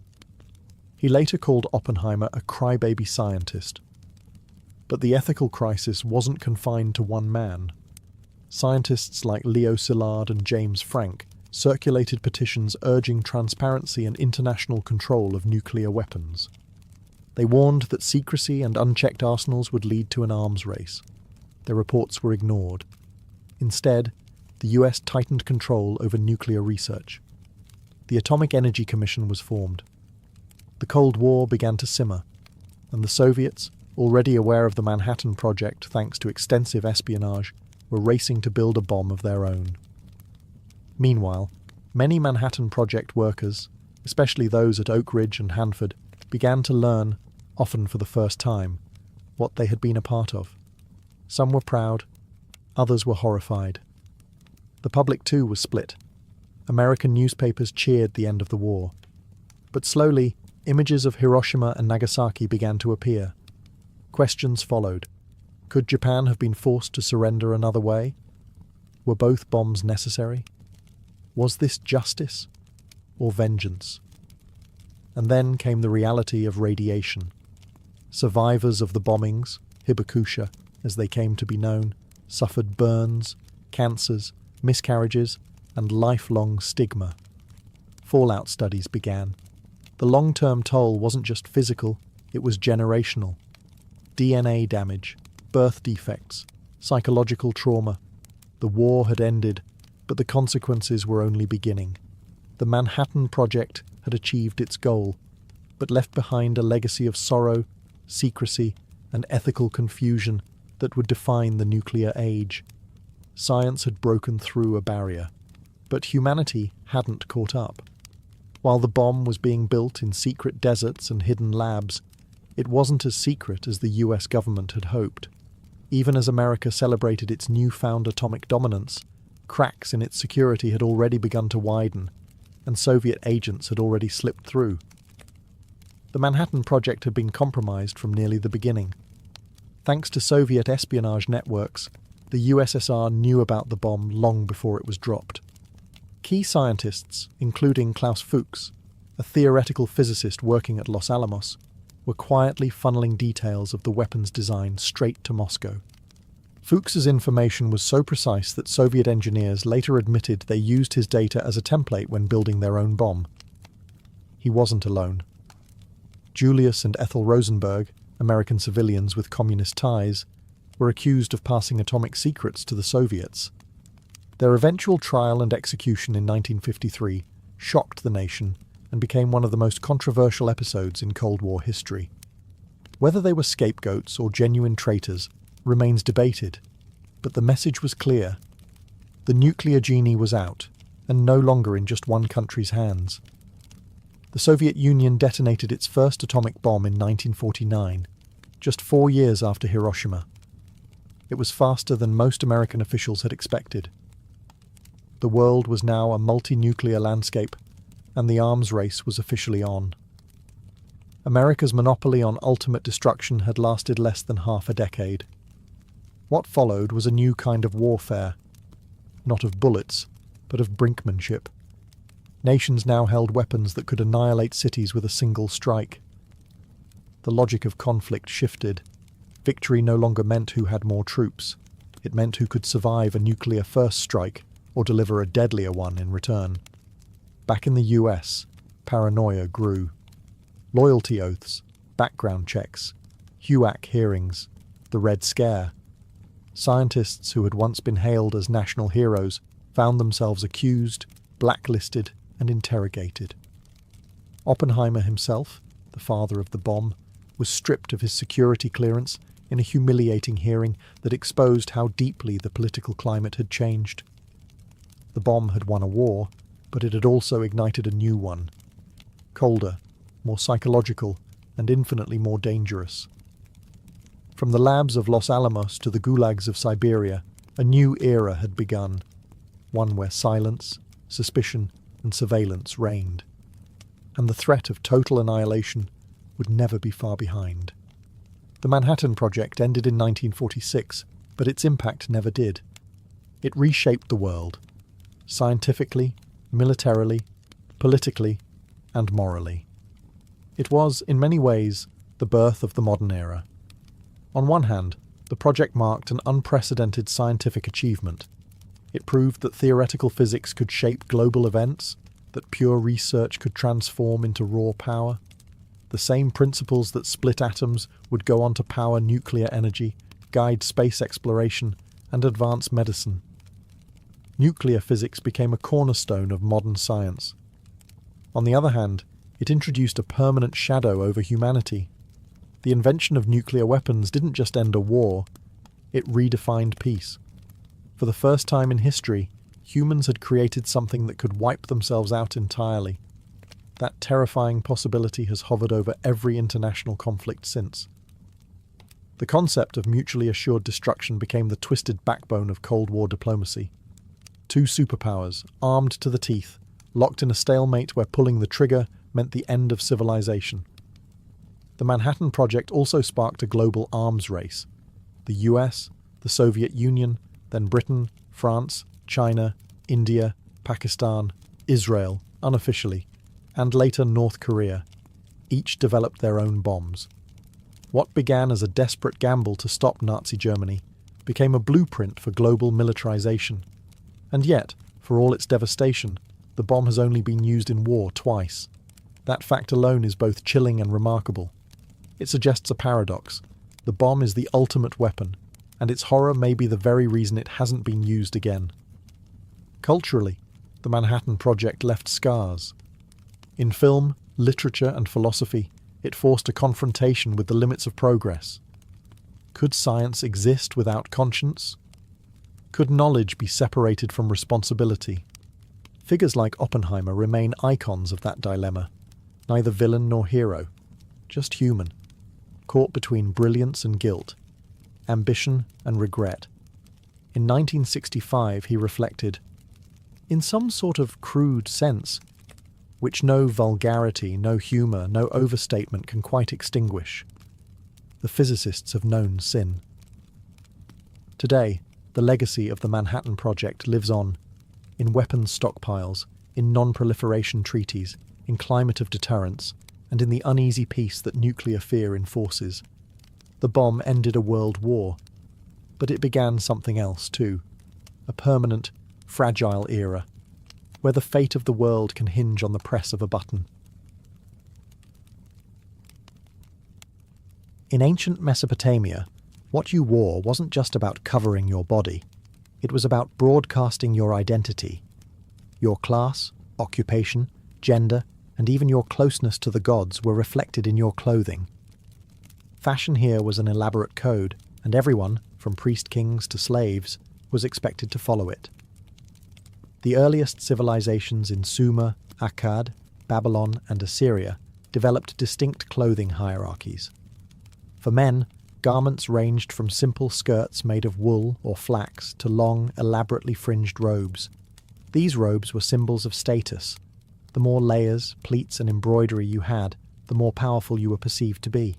He later called Oppenheimer a crybaby scientist. But the ethical crisis wasn't confined to one man. Scientists like Leo Szilard and James Frank circulated petitions urging transparency and international control of nuclear weapons. They warned that secrecy and unchecked arsenals would lead to an arms race. Their reports were ignored. Instead, the US tightened control over nuclear research. The Atomic Energy Commission was formed. The Cold War began to simmer, and the Soviets, already aware of the Manhattan Project thanks to extensive espionage, were racing to build a bomb of their own. Meanwhile, many Manhattan Project workers, especially those at Oak Ridge and Hanford, began to learn, often for the first time, what they had been a part of. Some were proud, others were horrified. The public too was split. American newspapers cheered the end of the war. But slowly, images of Hiroshima and Nagasaki began to appear. Questions followed. Could Japan have been forced to surrender another way? Were both bombs necessary? Was this justice or vengeance? And then came the reality of radiation. Survivors of the bombings, hibakusha, as they came to be known, suffered burns, cancers, miscarriages, and lifelong stigma. Fallout studies began. The long-term toll wasn't just physical, it was generational. DNA damage, birth defects, psychological trauma. The war had ended, but the consequences were only beginning. The Manhattan Project had achieved its goal, but left behind a legacy of sorrow, secrecy, and ethical confusion that would define the nuclear age. Science had broken through a barrier, but humanity hadn't caught up. While the bomb was being built in secret deserts and hidden labs, it wasn't as secret as the US government had hoped. Even as America celebrated its newfound atomic dominance, cracks in its security had already begun to widen, and Soviet agents had already slipped through. The Manhattan Project had been compromised from nearly the beginning. Thanks to Soviet espionage networks, the USSR knew about the bomb long before it was dropped. Key scientists, including Klaus Fuchs, a theoretical physicist working at Los Alamos, were quietly funneling details of the weapon's design straight to Moscow. Fuchs's information was so precise that Soviet engineers later admitted they used his data as a template when building their own bomb. He wasn't alone. Julius and Ethel Rosenberg, American civilians with communist ties, were accused of passing atomic secrets to the Soviets. Their eventual trial and execution in 1953 shocked the nation and became one of the most controversial episodes in Cold War history. Whether they were scapegoats or genuine traitors remains debated, but the message was clear. The nuclear genie was out, and no longer in just one country's hands. The Soviet Union detonated its first atomic bomb in 1949, just 4 years after Hiroshima. It was faster than most American officials had expected. The world was now a multi-nuclear landscape, and the arms race was officially on. America's monopoly on ultimate destruction had lasted less than half a decade. What followed was a new kind of warfare, not of bullets, but of brinkmanship. Nations now held weapons that could annihilate cities with a single strike. The logic of conflict shifted. Victory no longer meant who had more troops. It meant who could survive a nuclear first strike or deliver a deadlier one in return. Back in the US, paranoia grew. Loyalty oaths, background checks, HUAC hearings, the Red Scare. Scientists who had once been hailed as national heroes found themselves accused, blacklisted, and interrogated. Oppenheimer himself, the father of the bomb, was stripped of his security clearance in a humiliating hearing that exposed how deeply the political climate had changed. The bomb had won a war, but it had also ignited a new one. Colder, more psychological, and infinitely more dangerous. From the labs of Los Alamos to the gulags of Siberia, a new era had begun, one where silence, suspicion, and surveillance reigned. And the threat of total annihilation would never be far behind. The Manhattan Project ended in 1946, but its impact never did. It reshaped the world, scientifically, militarily, politically, and morally. It was, in many ways, the birth of the modern era. On one hand, the project marked an unprecedented scientific achievement. It proved that theoretical physics could shape global events, that pure research could transform into raw power. The same principles that split atoms would go on to power nuclear energy, guide space exploration, and advance medicine. Nuclear physics became a cornerstone of modern science. On the other hand, it introduced a permanent shadow over humanity. The invention of nuclear weapons didn't just end a war, it redefined peace. For the first time in history, humans had created something that could wipe themselves out entirely. That terrifying possibility has hovered over every international conflict since. The concept of mutually assured destruction became the twisted backbone of Cold War diplomacy. Two superpowers, armed to the teeth, locked in a stalemate where pulling the trigger meant the end of civilization. The Manhattan Project also sparked a global arms race. The US, the Soviet Union, then Britain, France, China, India, Pakistan, Israel, unofficially, and later North Korea, each developed their own bombs. What began as a desperate gamble to stop Nazi Germany became a blueprint for global militarization. And yet, for all its devastation, the bomb has only been used in war twice. That fact alone is both chilling and remarkable. It suggests a paradox. The bomb is the ultimate weapon, and its horror may be the very reason it hasn't been used again. Culturally, the Manhattan Project left scars. In film, literature, and philosophy, it forced a confrontation with the limits of progress. Could science exist without conscience? Could knowledge be separated from responsibility? Figures like Oppenheimer remain icons of that dilemma, neither villain nor hero, just human, caught between brilliance and guilt, ambition and regret. In 1965 he reflected, "In some sort of crude sense, which no vulgarity, no humour, no overstatement can quite extinguish, the physicists have known sin." Today, the legacy of the Manhattan Project lives on, in weapons stockpiles, in non-proliferation treaties, in climate of deterrence, and in the uneasy peace that nuclear fear enforces. The bomb ended a world war, but it began something else too, a permanent, fragile era, where the fate of the world can hinge on the press of a button. In ancient Mesopotamia, what you wore wasn't just about covering your body. It was about broadcasting your identity. Your class, occupation, gender, and even your closeness to the gods were reflected in your clothing. Fashion here was an elaborate code, and everyone, from priest-kings to slaves, was expected to follow it. The earliest civilizations in Sumer, Akkad, Babylon, and Assyria developed distinct clothing hierarchies. For men, garments ranged from simple skirts made of wool or flax to long, elaborately fringed robes. These robes were symbols of status. The more layers, pleats, and embroidery you had, the more powerful you were perceived to be.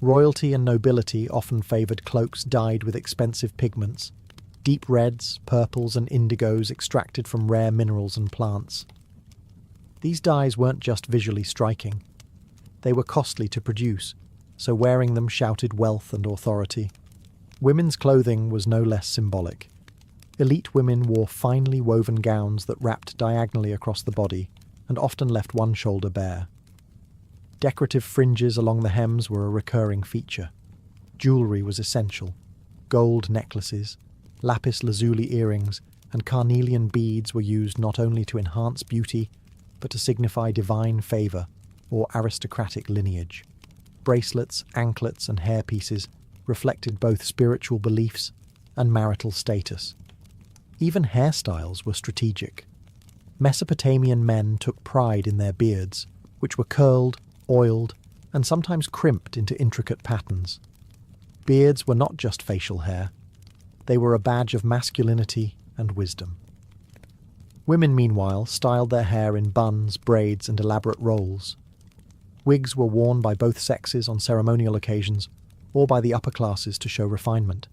Royalty and nobility often favoured cloaks dyed with expensive pigments, deep reds, purples, and indigos extracted from rare minerals and plants. These dyes weren't just visually striking. They were costly to produce, so wearing them shouted wealth and authority. Women's clothing was no less symbolic. Elite women wore finely woven gowns that wrapped diagonally across the body and often left one shoulder bare. Decorative fringes along the hems were a recurring feature. Jewellery was essential. Gold necklaces, lapis lazuli earrings, and carnelian beads were used not only to enhance beauty, but to signify divine favour or aristocratic lineage. Bracelets, anklets, and hairpieces reflected both spiritual beliefs and marital status. Even hairstyles were strategic. Mesopotamian men took pride in their beards, which were curled, oiled, and sometimes crimped into intricate patterns. Beards were not just facial hair. They were a badge of masculinity and wisdom. Women, meanwhile, styled their hair in buns, braids, and elaborate rolls. Wigs were worn by both sexes on ceremonial occasions, or by the upper classes to show refinement.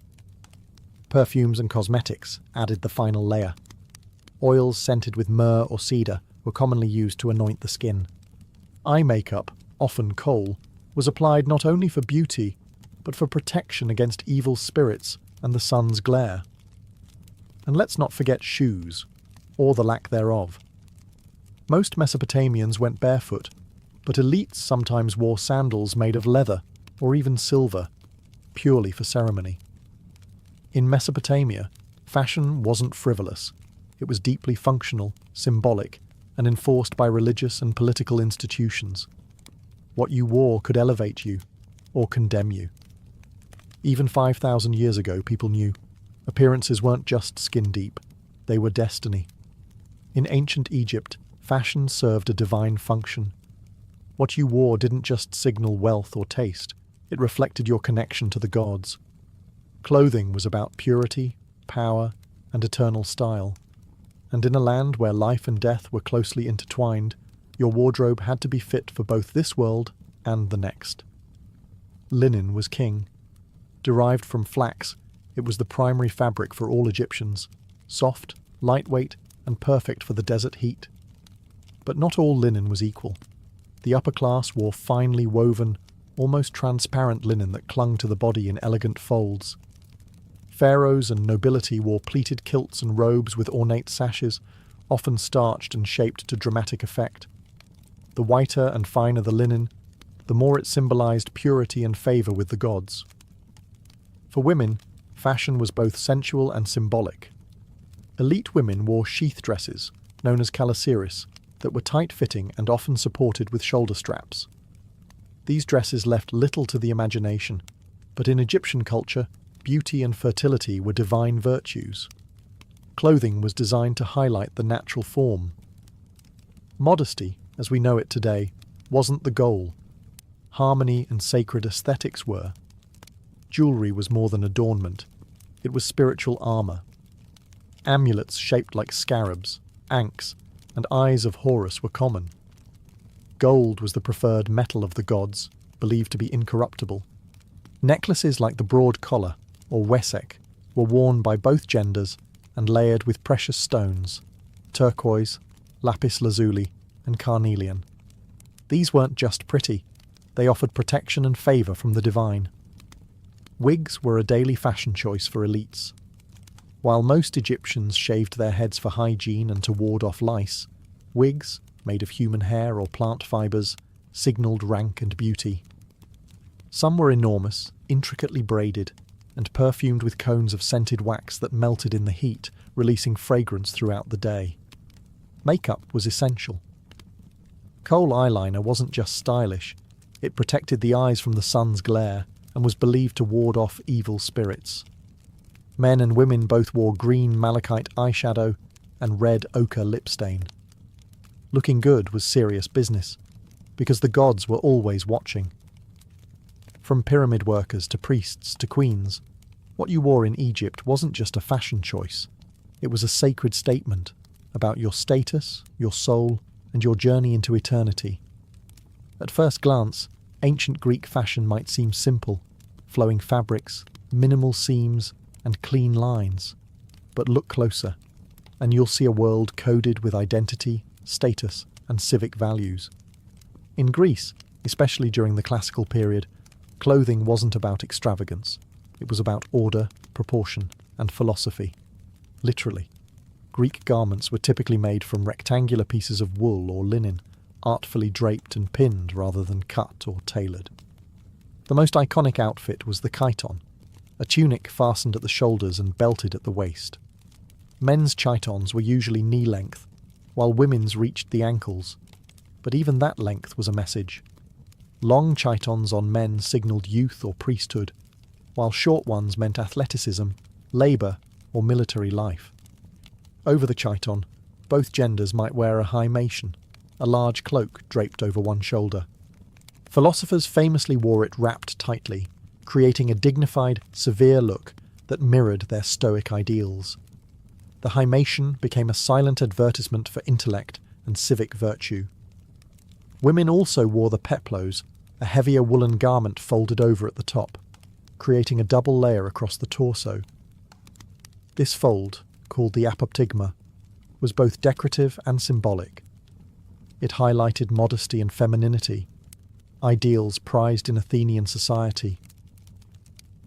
Perfumes and cosmetics added the final layer. Oils scented with myrrh or cedar were commonly used to anoint the skin. Eye makeup, often kohl, was applied not only for beauty, but for protection against evil spirits and the sun's glare. And let's not forget shoes, or the lack thereof. Most Mesopotamians went barefoot, but elites sometimes wore sandals made of leather or even silver, purely for ceremony. In Mesopotamia, fashion wasn't frivolous. It was deeply functional, symbolic, and enforced by religious and political institutions. What you wore could elevate you or condemn you. Even 5,000 years ago, people knew appearances weren't just skin deep, they were destiny. In ancient Egypt, fashion served a divine function. What you wore didn't just signal wealth or taste, it reflected your connection to the gods. Clothing was about purity, power, and eternal style. And in a land where life and death were closely intertwined, your wardrobe had to be fit for both this world and the next. Linen was king. Derived from flax, it was the primary fabric for all Egyptians, soft, lightweight, and perfect for the desert heat. But not all linen was equal. The upper class wore finely woven, almost transparent linen that clung to the body in elegant folds. Pharaohs and nobility wore pleated kilts and robes with ornate sashes, often starched and shaped to dramatic effect. The whiter and finer the linen, the more it symbolized purity and favor with the gods. For women, fashion was both sensual and symbolic. Elite women wore sheath dresses, known as calasiris, that were tight-fitting and often supported with shoulder straps. These dresses left little to the imagination, but in Egyptian culture, beauty and fertility were divine virtues. Clothing was designed to highlight the natural form. Modesty, as we know it today, wasn't the goal. Harmony and sacred aesthetics were. Jewelry was more than adornment. It was spiritual armor. Amulets shaped like scarabs, ankhs, and eyes of Horus were common. Gold was the preferred metal of the gods, believed to be incorruptible. Necklaces like the broad collar, or wesek, were worn by both genders and layered with precious stones, turquoise, lapis lazuli, and carnelian. These weren't just pretty, they offered protection and favour from the divine. Wigs were a daily fashion choice for elites. While most Egyptians shaved their heads for hygiene and to ward off lice, wigs, made of human hair or plant fibres, signalled rank and beauty. Some were enormous, intricately braided, and perfumed with cones of scented wax that melted in the heat, releasing fragrance throughout the day. Makeup was essential. Kohl eyeliner wasn't just stylish, it protected the eyes from the sun's glare and was believed to ward off evil spirits. Men and women both wore green malachite eyeshadow and red ochre lip stain. Looking good was serious business, because the gods were always watching. From pyramid workers to priests to queens, what you wore in Egypt wasn't just a fashion choice. It was a sacred statement about your status, your soul, and your journey into eternity. At first glance, ancient Greek fashion might seem simple, flowing fabrics, minimal seams, and clean lines. But look closer, and you'll see a world coded with identity, status, and civic values. In Greece, especially during the classical period, clothing wasn't about extravagance. It was about order, proportion, and philosophy. Literally. Greek garments were typically made from rectangular pieces of wool or linen, artfully draped and pinned rather than cut or tailored. The most iconic outfit was the chiton, a tunic fastened at the shoulders and belted at the waist. Men's chitons were usually knee-length, while women's reached the ankles. But even that length was a message. Long chitons on men signalled youth or priesthood, while short ones meant athleticism, labour, or military life. Over the chiton, both genders might wear a hymation, a large cloak draped over one shoulder. Philosophers famously wore it wrapped tightly, creating a dignified, severe look that mirrored their stoic ideals. The hymation became a silent advertisement for intellect and civic virtue. Women also wore the peplos, a heavier woolen garment folded over at the top, creating a double layer across the torso. This fold, called the apoptygma, was both decorative and symbolic. It highlighted modesty and femininity, ideals prized in Athenian society.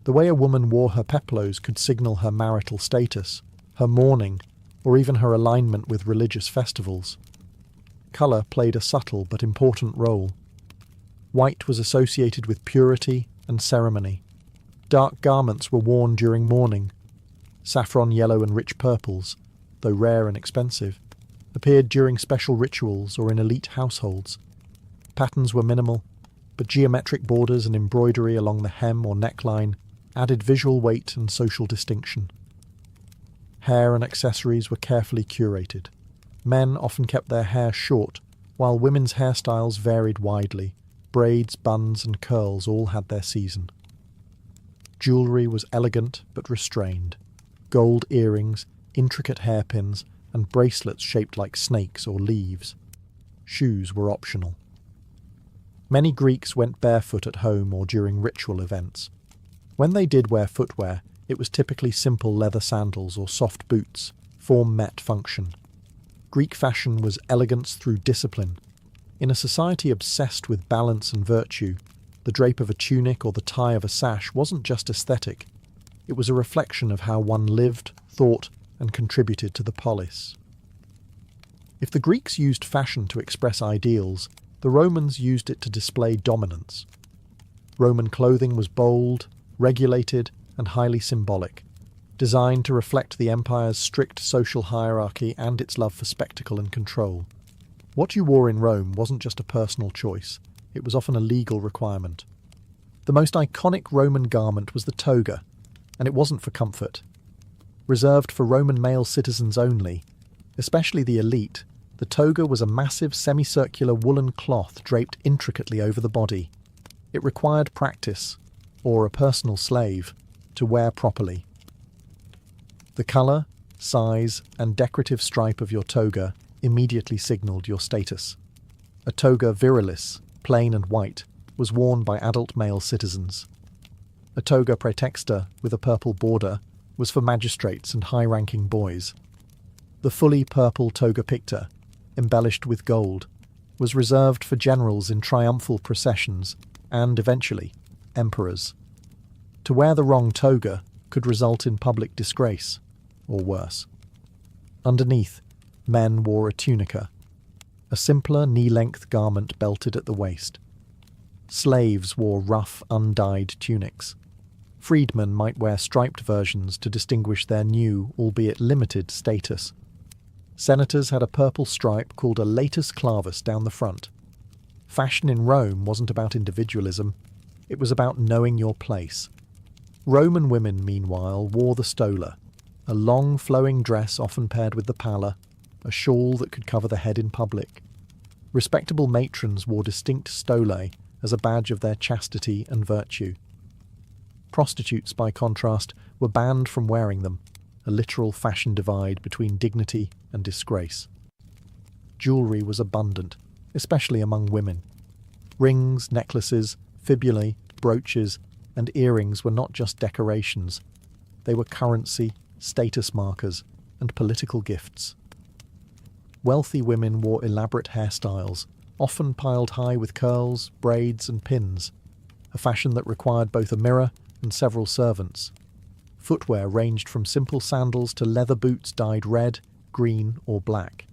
The way a woman wore her peplos could signal her marital status, her mourning, or even her alignment with religious festivals. Colour played a subtle but important role. White was associated with purity and ceremony. Dark garments were worn during mourning, Saffron yellow and rich purples, though rare and expensive, appeared during special rituals or in elite households. Patterns were minimal, but geometric borders and embroidery along the hem or neckline added visual weight and social distinction. Hair and accessories were carefully curated. Men often kept their hair short, while women's hairstyles varied widely. Braids, buns, and curls all had their season. Jewellery was elegant but restrained. Gold earrings, intricate hairpins, and bracelets shaped like snakes or leaves. Shoes were optional. Many Greeks went barefoot at home or during ritual events. When they did wear footwear, it was typically simple leather sandals or soft boots. Form met function. Greek fashion was elegance through discipline. In a society obsessed with balance and virtue, the drape of a tunic or the tie of a sash wasn't just aesthetic. It was a reflection of how one lived, thought, and contributed to the polis. If the Greeks used fashion to express ideals, the Romans used it to display dominance. Roman clothing was bold, regulated, and highly symbolic, designed to reflect the empire's strict social hierarchy and its love for spectacle and control. What you wore in Rome wasn't just a personal choice, it was often a legal requirement. The most iconic Roman garment was the toga, and it wasn't for comfort. Reserved for Roman male citizens only, especially the elite, the toga was a massive semicircular woolen cloth draped intricately over the body. It required practice, or a personal slave, to wear properly. The colour, size, and decorative stripe of your toga immediately signalled your status. A toga virilis, plain and white, was worn by adult male citizens. A toga praetexta with a purple border was for magistrates and high-ranking boys. The fully purple toga picta, embellished with gold, was reserved for generals in triumphal processions and, eventually, emperors. To wear the wrong toga could result in public disgrace, or worse. Underneath, men wore a tunica, a simpler knee-length garment belted at the waist. Slaves wore rough, undyed tunics. Freedmen might wear striped versions to distinguish their new, albeit limited, status. Senators had a purple stripe called a latus clavus down the front. Fashion in Rome wasn't about individualism, it was about knowing your place. Roman women, meanwhile, wore the stola, a long flowing dress often paired with the palla, a shawl that could cover the head in public. Respectable matrons wore distinct stolae as a badge of their chastity and virtue. Prostitutes, by contrast, were banned from wearing them, a literal fashion divide between dignity and disgrace. Jewellery was abundant, especially among women. Rings, necklaces, fibulae, brooches, and earrings were not just decorations. They were currency, status markers, and political gifts. Wealthy women wore elaborate hairstyles, often piled high with curls, braids, and pins, a fashion that required both a mirror and several servants. Footwear ranged from simple sandals to leather boots dyed red, green, or black.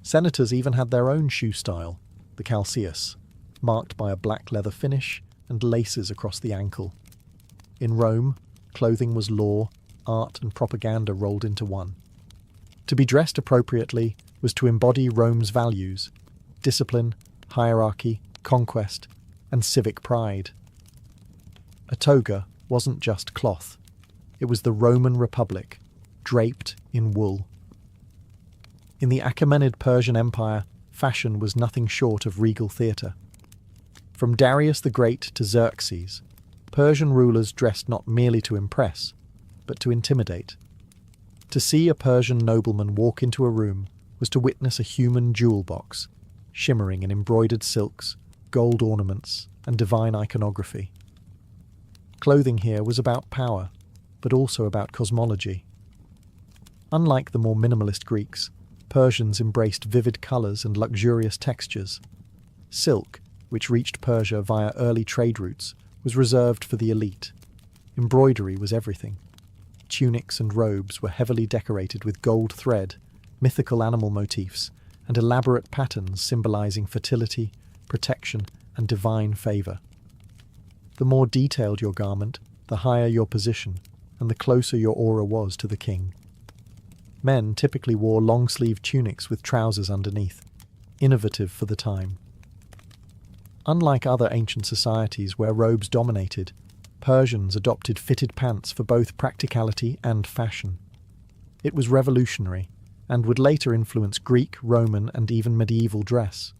Senators even had their own shoe style, the calceus, marked by a black leather finish and laces across the ankle. In Rome, clothing was law, art, and propaganda rolled into one. To be dressed appropriately was to embody Rome's values: discipline, hierarchy, conquest, and civic pride. A toga wasn't just cloth. It was the Roman Republic, draped in wool. In the Achaemenid Persian Empire, fashion was nothing short of regal theatre. From Darius the Great to Xerxes, Persian rulers dressed not merely to impress, but to intimidate. To see a Persian nobleman walk into a room was to witness a human jewel box, shimmering in embroidered silks, gold ornaments, and divine iconography. Clothing here was about power, but also about cosmology. Unlike the more minimalist Greeks, Persians embraced vivid colours and luxurious textures. Silk, which reached Persia via early trade routes, was reserved for the elite. Embroidery was everything. Tunics and robes were heavily decorated with gold thread, mythical animal motifs, and elaborate patterns symbolising fertility, protection, and divine favour. The more detailed your garment, the higher your position, and the closer your aura was to the king. Men typically wore long-sleeved tunics with trousers underneath, innovative for the time. Unlike other ancient societies where robes dominated, Persians adopted fitted pants for both practicality and fashion. It was revolutionary, and would later influence Greek, Roman, and even medieval dress.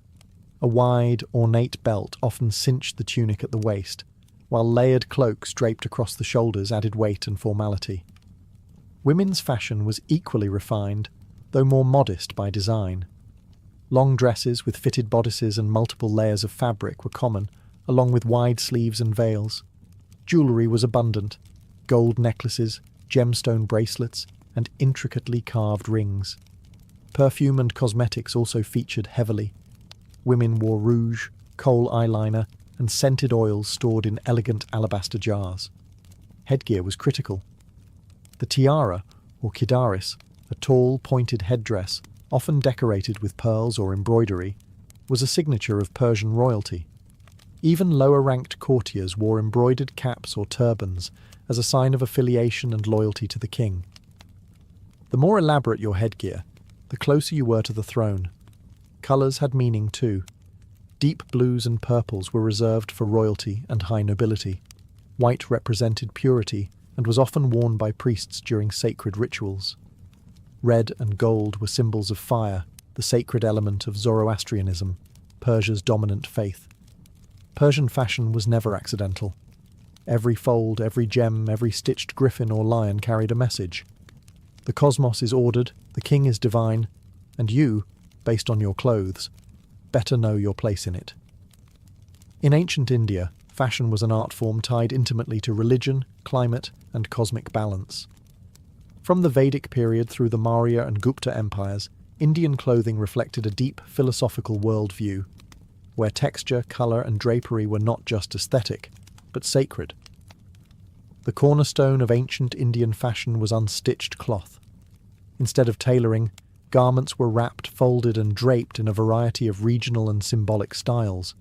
A wide, ornate belt often cinched the tunic at the waist, while layered cloaks draped across the shoulders added weight and formality. Women's fashion was equally refined, though more modest by design. Long dresses with fitted bodices and multiple layers of fabric were common, along with wide sleeves and veils. Jewellery was abundant: gold necklaces, gemstone bracelets, and intricately carved rings. Perfume and cosmetics also featured heavily. Women wore rouge, kohl eyeliner, and scented oils stored in elegant alabaster jars. Headgear was critical. The tiara, or kidaris, a tall, pointed headdress, often decorated with pearls or embroidery, was a signature of Persian royalty. Even lower-ranked courtiers wore embroidered caps or turbans as a sign of affiliation and loyalty to the king. The more elaborate your headgear, the closer you were to the throne. Colours had meaning too. Deep blues and purples were reserved for royalty and high nobility. White represented purity and was often worn by priests during sacred rituals. Red and gold were symbols of fire, the sacred element of Zoroastrianism, Persia's dominant faith. Persian fashion was never accidental. Every fold, every gem, every stitched griffin or lion carried a message. The cosmos is ordered, the king is divine, and you, based on your clothes, better know your place in it. In ancient India, fashion was an art form tied intimately to religion, climate, and cosmic balance. From the Vedic period through the Maurya and Gupta empires, Indian clothing reflected a deep philosophical worldview, where texture, colour, and drapery were not just aesthetic, but sacred. The cornerstone of ancient Indian fashion was unstitched cloth. Instead of tailoring, garments were wrapped, folded, and draped in a variety of regional and symbolic styles.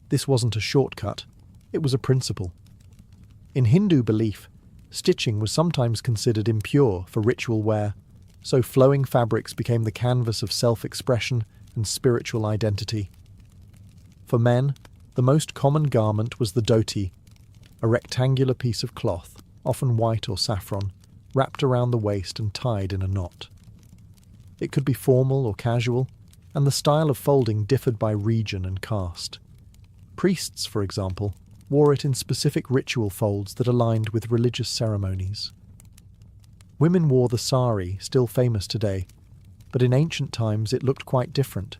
This wasn't a shortcut, it was a principle. In Hindu belief, stitching was sometimes considered impure for ritual wear, so flowing fabrics became the canvas of self-expression and spiritual identity. For men, the most common garment was the dhoti, a rectangular piece of cloth, often white or saffron, wrapped around the waist and tied in a knot. It could be formal or casual, and the style of folding differed by region and caste. Priests, for example, wore it in specific ritual folds that aligned with religious ceremonies. Women wore the sari, still famous today, but in ancient times it looked quite different.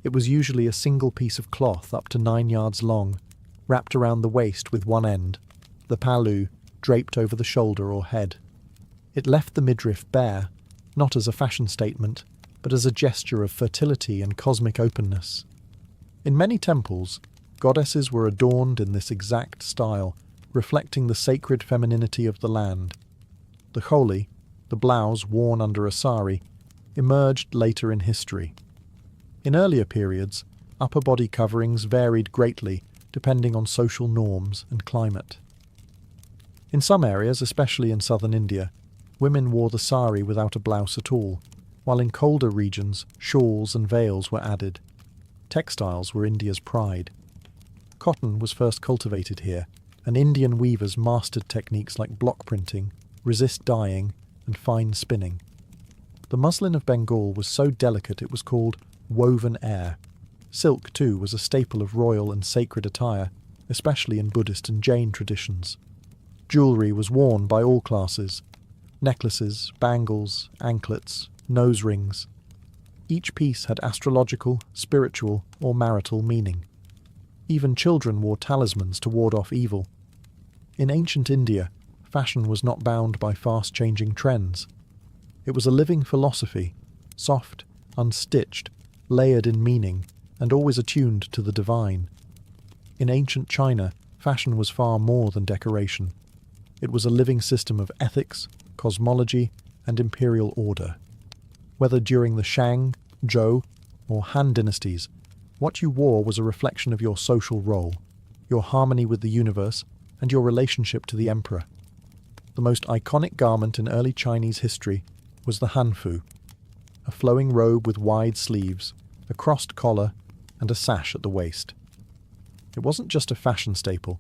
It was usually a single piece of cloth up to 9 yards long, wrapped around the waist with one end, the palu draped over the shoulder or head. It left the midriff bare, not as a fashion statement, but as a gesture of fertility and cosmic openness. In many temples, goddesses were adorned in this exact style, reflecting the sacred femininity of the land. The choli, the blouse worn under a sari, emerged later in history. In earlier periods, upper body coverings varied greatly depending on social norms and climate. In some areas, especially in southern India, women wore the sari without a blouse at all, while in colder regions, shawls and veils were added. Textiles were India's pride. Cotton was first cultivated here, and Indian weavers mastered techniques like block printing, resist dyeing, and fine spinning. The muslin of Bengal was so delicate it was called woven air. Silk, too, was a staple of royal and sacred attire, especially in Buddhist and Jain traditions. Jewellery was worn by all classes: necklaces, bangles, anklets, nose rings. Each piece had astrological, spiritual, or marital meaning. Even children wore talismans to ward off evil. In ancient India, fashion was not bound by fast-changing trends. It was a living philosophy, soft, unstitched, layered in meaning, and always attuned to the divine. In ancient China, fashion was far more than decoration. It was a living system of ethics, cosmology, and imperial order. Whether during the Shang, Zhou, or Han dynasties, what you wore was a reflection of your social role, your harmony with the universe, and your relationship to the emperor. the most iconic garment in early Chinese history was the hanfu, a flowing robe with wide sleeves, a crossed collar, and a sash at the waist. It wasn't just a fashion staple.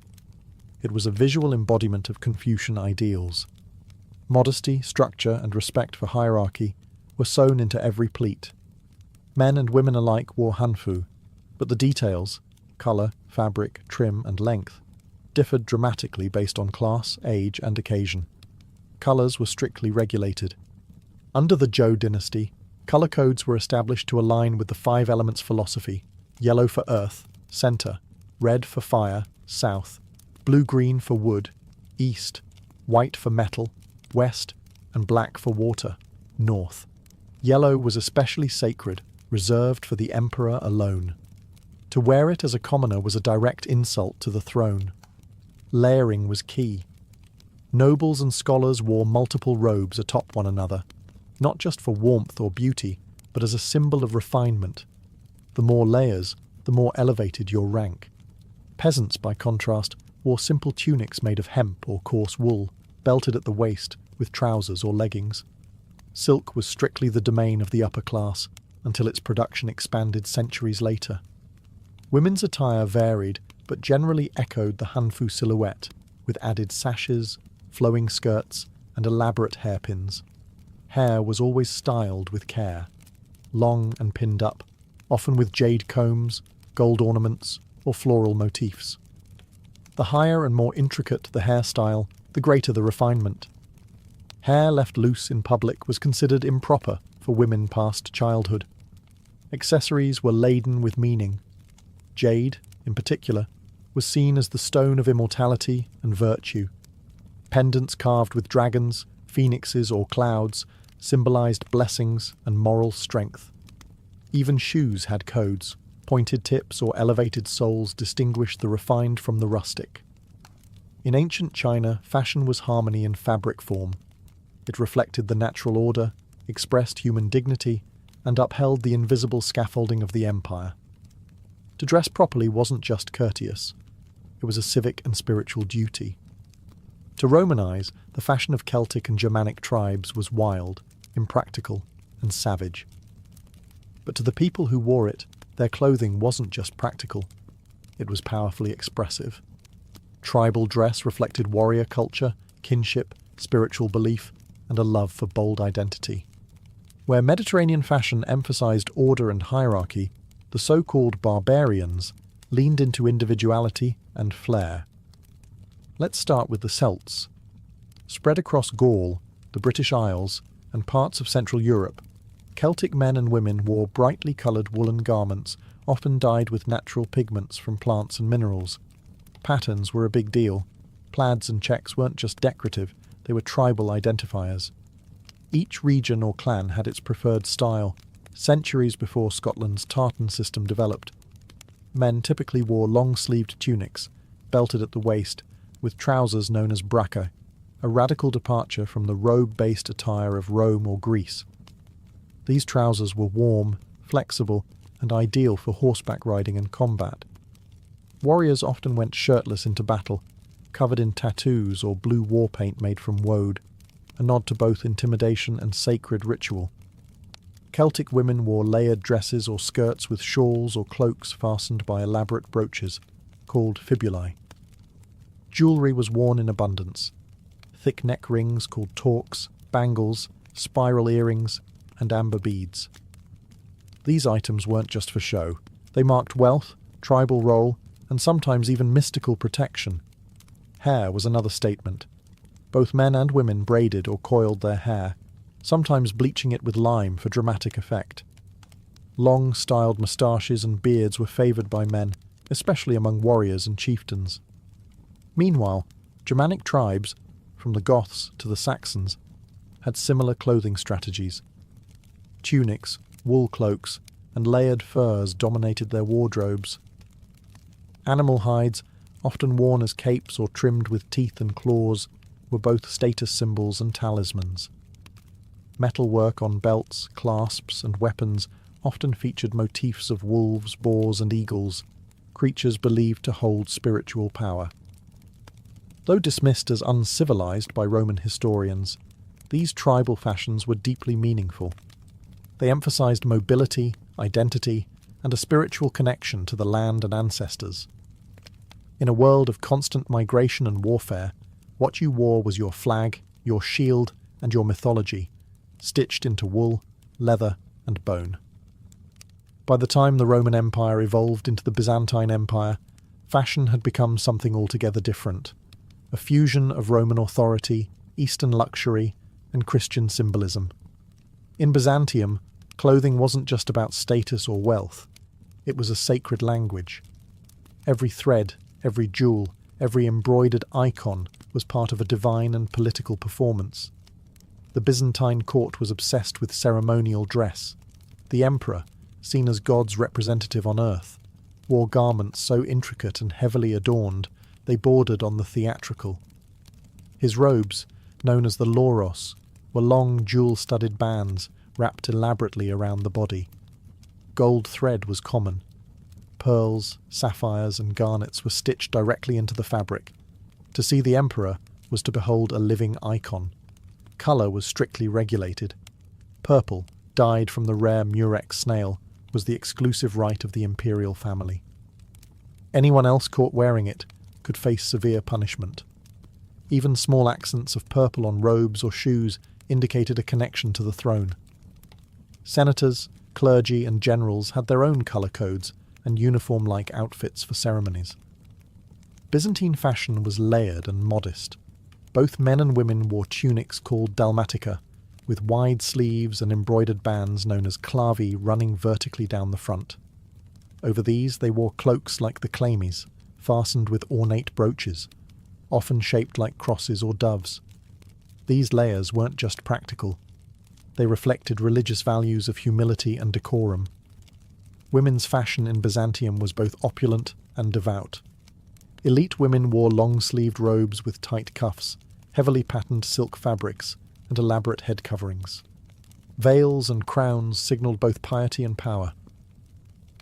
It was a visual embodiment of Confucian ideals. Modesty, structure, and respect for hierarchy were sewn into every pleat. Men and women alike wore hanfu, but the details — colour, fabric, trim, and length — differed dramatically based on class, age, and occasion. Colours were strictly regulated. Under the Zhou dynasty, colour codes were established to align with the five elements philosophy: yellow for earth, centre; red for fire, south; blue-green for wood, east; white for metal, west; and black for water, north. Yellow was especially sacred, reserved for the emperor alone. To wear it as a commoner was a direct insult to the throne. Layering was key. Nobles and scholars wore multiple robes atop one another, not just for warmth or beauty, but as a symbol of refinement. The more layers, the more elevated your rank. Peasants, by contrast, wore simple tunics made of hemp or coarse wool, belted at the waist, with trousers or leggings. Silk was strictly the domain of the upper class, until its production expanded centuries later. Women's attire varied, but generally echoed the hanfu silhouette, with added sashes, flowing skirts, and elaborate hairpins. Hair was always styled with care, long and pinned up, often with jade combs, gold ornaments, or floral motifs. The higher and more intricate the hairstyle, the greater the refinement. Hair left loose in public was considered improper for women past childhood. Accessories were laden with meaning. Jade, in particular, was seen as the stone of immortality and virtue. Pendants carved with dragons, phoenixes, or clouds symbolized blessings and moral strength. Even shoes had codes. Pointed tips or elevated soles distinguished the refined from the rustic. In ancient China, fashion was harmony in fabric form. It reflected the natural order, expressed human dignity, and upheld the invisible scaffolding of the empire. To dress properly wasn't just courteous. It was a civic and spiritual duty. To Romanize, the fashion of Celtic and Germanic tribes was wild, impractical, and savage. But to the people who wore it, their clothing wasn't just practical. It was powerfully expressive. Tribal dress reflected warrior culture, kinship, spiritual belief, and a love for bold identity. Where Mediterranean fashion emphasized order and hierarchy, the so-called barbarians leaned into individuality and flair. Let's start with the Celts. Spread across Gaul, the British Isles, and parts of Central Europe, Celtic men and women wore brightly coloured woolen garments, often dyed with natural pigments from plants and minerals. Patterns were a big deal. Plaids and checks weren't just decorative, they were tribal identifiers. Each region or clan had its preferred style, centuries before Scotland's tartan system developed. Men typically wore long-sleeved tunics, belted at the waist, with trousers known as bracca, a radical departure from the robe-based attire of Rome or Greece. These trousers were warm, flexible, and ideal for horseback riding and combat. Warriors often went shirtless into battle, covered in tattoos or blue war paint made from woad, a nod to both intimidation and sacred ritual. Celtic women wore layered dresses or skirts with shawls or cloaks fastened by elaborate brooches, called fibulae. Jewellery was worn in abundance. Thick neck rings called torques, bangles, spiral earrings, and amber beads. These items weren't just for show. They marked wealth, tribal role, and sometimes even mystical protection. Hair was another statement. Both men and women braided or coiled their hair, sometimes bleaching it with lime for dramatic effect. Long, styled moustaches and beards were favoured by men, especially among warriors and chieftains. Meanwhile, Germanic tribes, from the Goths to the Saxons, had similar clothing strategies. Tunics, wool cloaks, and layered furs dominated their wardrobes. Animal hides, often worn as capes or trimmed with teeth and claws, were both status symbols and talismans. Metalwork on belts, clasps, and weapons often featured motifs of wolves, boars, and eagles, creatures believed to hold spiritual power. Though dismissed as uncivilized by Roman historians, these tribal fashions were deeply meaningful. They emphasized mobility, identity, and a spiritual connection to the land and ancestors. In a world of constant migration and warfare, what you wore was your flag, your shield, and your mythology, stitched into wool, leather, and bone. By the time the Roman Empire evolved into the Byzantine Empire, fashion had become something altogether different, a fusion of Roman authority, Eastern luxury, and Christian symbolism. In Byzantium, clothing wasn't just about status or wealth, it was a sacred language. Every thread, every jewel, every embroidered icon was part of a divine and political performance. The Byzantine court was obsessed with ceremonial dress. The emperor, seen as God's representative on earth, wore garments so intricate and heavily adorned they bordered on the theatrical. His robes, known as the lauros, were long jewel-studded bands wrapped elaborately around the body. Gold thread was common. Pearls, sapphires, and garnets were stitched directly into the fabric. To see the emperor was to behold a living icon. Colour was strictly regulated. Purple, dyed from the rare murex snail, was the exclusive right of the imperial family. Anyone else caught wearing it could face severe punishment. Even small accents of purple on robes or shoes indicated a connection to the throne. Senators, clergy, and generals had their own colour codes and uniform-like outfits for ceremonies. Byzantine fashion was layered and modest. Both men and women wore tunics called dalmatica, with wide sleeves and embroidered bands known as clavi running vertically down the front. Over these they wore cloaks like the chlamys, fastened with ornate brooches, often shaped like crosses or doves. These layers weren't just practical. They reflected religious values of humility and decorum. Women's fashion in Byzantium was both opulent and devout. Elite women wore long-sleeved robes with tight cuffs, heavily patterned silk fabrics, and elaborate head coverings. Veils and crowns signalled both piety and power.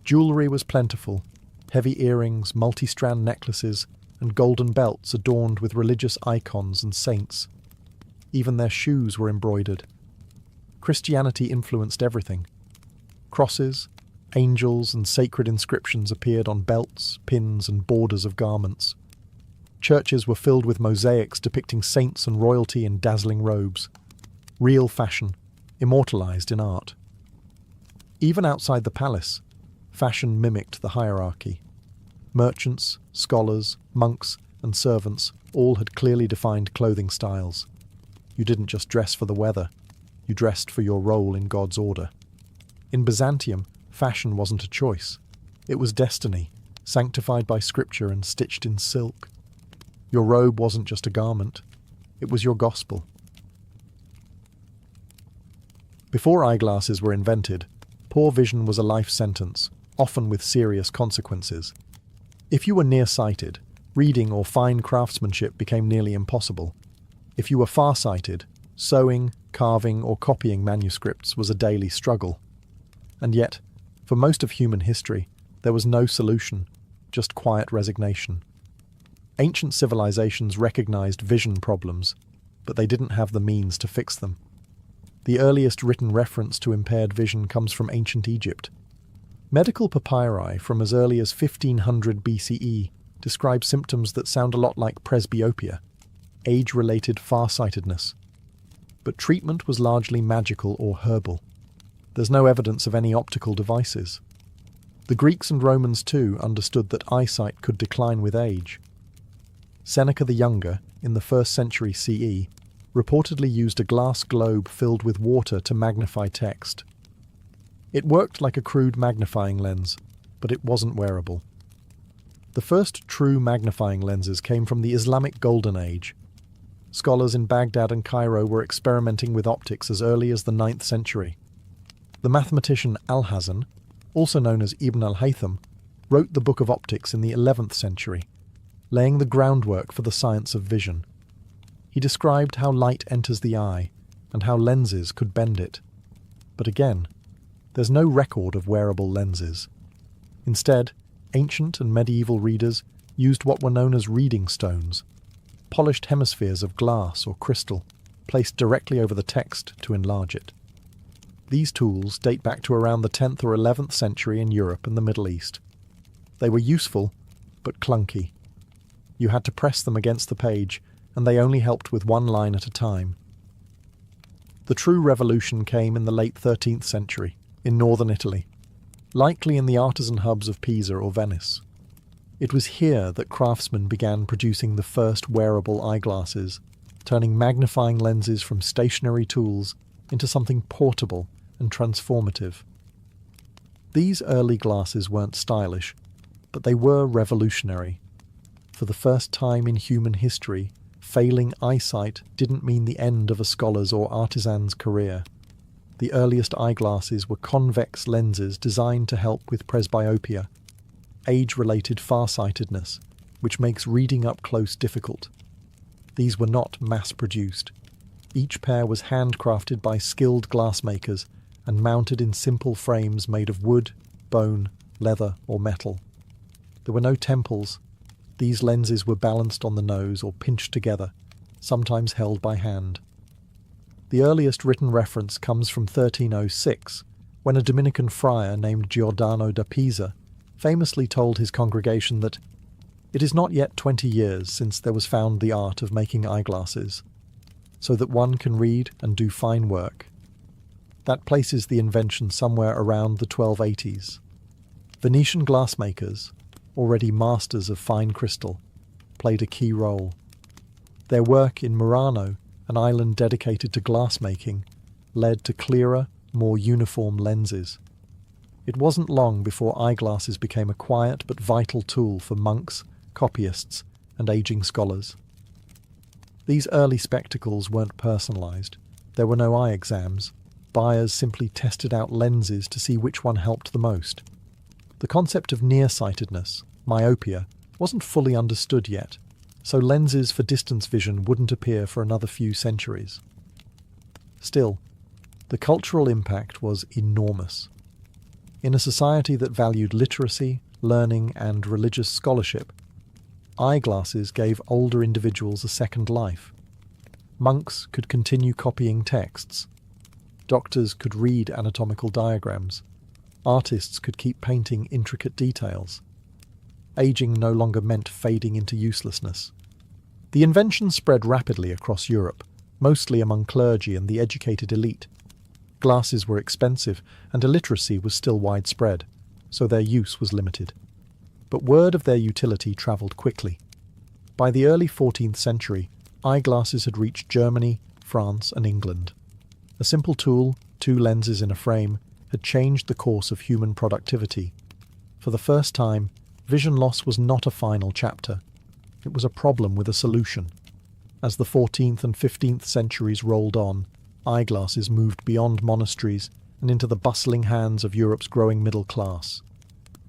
Jewellery was plentiful, heavy earrings, multi-strand necklaces, and golden belts adorned with religious icons and saints. Even their shoes were embroidered. Christianity influenced everything. Crosses, angels, and sacred inscriptions appeared on belts, pins, and borders of garments. Churches were filled with mosaics depicting saints and royalty in dazzling robes. Real fashion, immortalized in art. Even outside the palace, fashion mimicked the hierarchy. Merchants, scholars, monks, and servants all had clearly defined clothing styles. You didn't just dress for the weather, you dressed for your role in God's order. In Byzantium, fashion wasn't a choice. It was destiny, sanctified by scripture and stitched in silk. Your robe wasn't just a garment, it was your gospel. Before eyeglasses were invented, poor vision was a life sentence, often with serious consequences. If you were nearsighted, reading or fine craftsmanship became nearly impossible. If you were farsighted, sewing, carving, or copying manuscripts was a daily struggle. And yet, for most of human history, there was no solution, just quiet resignation. Ancient civilizations recognized vision problems, but they didn't have the means to fix them. The earliest written reference to impaired vision comes from ancient Egypt. Medical papyri from as early as 1500 BCE describe symptoms that sound a lot like presbyopia, age-related farsightedness. But treatment was largely magical or herbal. There's no evidence of any optical devices. The Greeks and Romans too understood that eyesight could decline with age. Seneca the Younger, in the 1st century CE, reportedly used a glass globe filled with water to magnify text. It worked like a crude magnifying lens, but it wasn't wearable. The first true magnifying lenses came from the Islamic Golden Age. Scholars in Baghdad and Cairo were experimenting with optics as early as the 9th century. The mathematician Alhazen, also known as Ibn al-Haytham, wrote the Book of Optics in the 11th century, laying the groundwork for the science of vision. He described how light enters the eye and how lenses could bend it. But again, there's no record of wearable lenses. Instead, ancient and medieval readers used what were known as reading stones. polished hemispheres of glass or crystal, placed directly over the text to enlarge it. These tools date back to around the 10th or 11th century in Europe and the Middle East. They were useful, but clunky. You had to press them against the page, and they only helped with one line at a time. The true revolution came in the late 13th century, in northern Italy, likely in the artisan hubs of Pisa or Venice. It was here that craftsmen began producing the first wearable eyeglasses, turning magnifying lenses from stationary tools into something portable and transformative. These early glasses weren't stylish, but they were revolutionary. For the first time in human history, failing eyesight didn't mean the end of a scholar's or artisan's career. The earliest eyeglasses were convex lenses designed to help with presbyopia, age-related farsightedness, which makes reading up close difficult. These were not mass-produced. Each pair was handcrafted by skilled glassmakers and mounted in simple frames made of wood, bone, leather, or metal. There were no temples. These lenses were balanced on the nose or pinched together, sometimes held by hand. The earliest written reference comes from 1306, when a Dominican friar named Giordano da Pisa famously told his congregation that it is not yet 20 years since there was found the art of making eyeglasses, so that one can read and do fine work. That places the invention somewhere around the 1280s. Venetian glassmakers, already masters of fine crystal, played a key role. Their work in Murano, an island dedicated to glassmaking, led to clearer, more uniform lenses. It wasn't long before eyeglasses became a quiet but vital tool for monks, copyists, and aging scholars. These early spectacles weren't personalized. There were no eye exams. Buyers simply tested out lenses to see which one helped the most. The concept of nearsightedness, myopia, wasn't fully understood yet, so lenses for distance vision wouldn't appear for another few centuries. Still, the cultural impact was enormous. In a society that valued literacy, learning, and religious scholarship, eyeglasses gave older individuals a second life. Monks could continue copying texts. Doctors could read anatomical diagrams. Artists could keep painting intricate details. Aging no longer meant fading into uselessness. The invention spread rapidly across Europe, mostly among clergy and the educated elite. Glasses were expensive, and illiteracy was still widespread, so their use was limited. But word of their utility travelled quickly. By the early 14th century, eyeglasses had reached Germany, France, and England. A simple tool, 2 lenses in a frame, had changed the course of human productivity. For the first time, vision loss was not a final chapter. It was a problem with a solution. As the 14th and 15th centuries rolled on, eyeglasses moved beyond monasteries and into the bustling hands of Europe's growing middle class.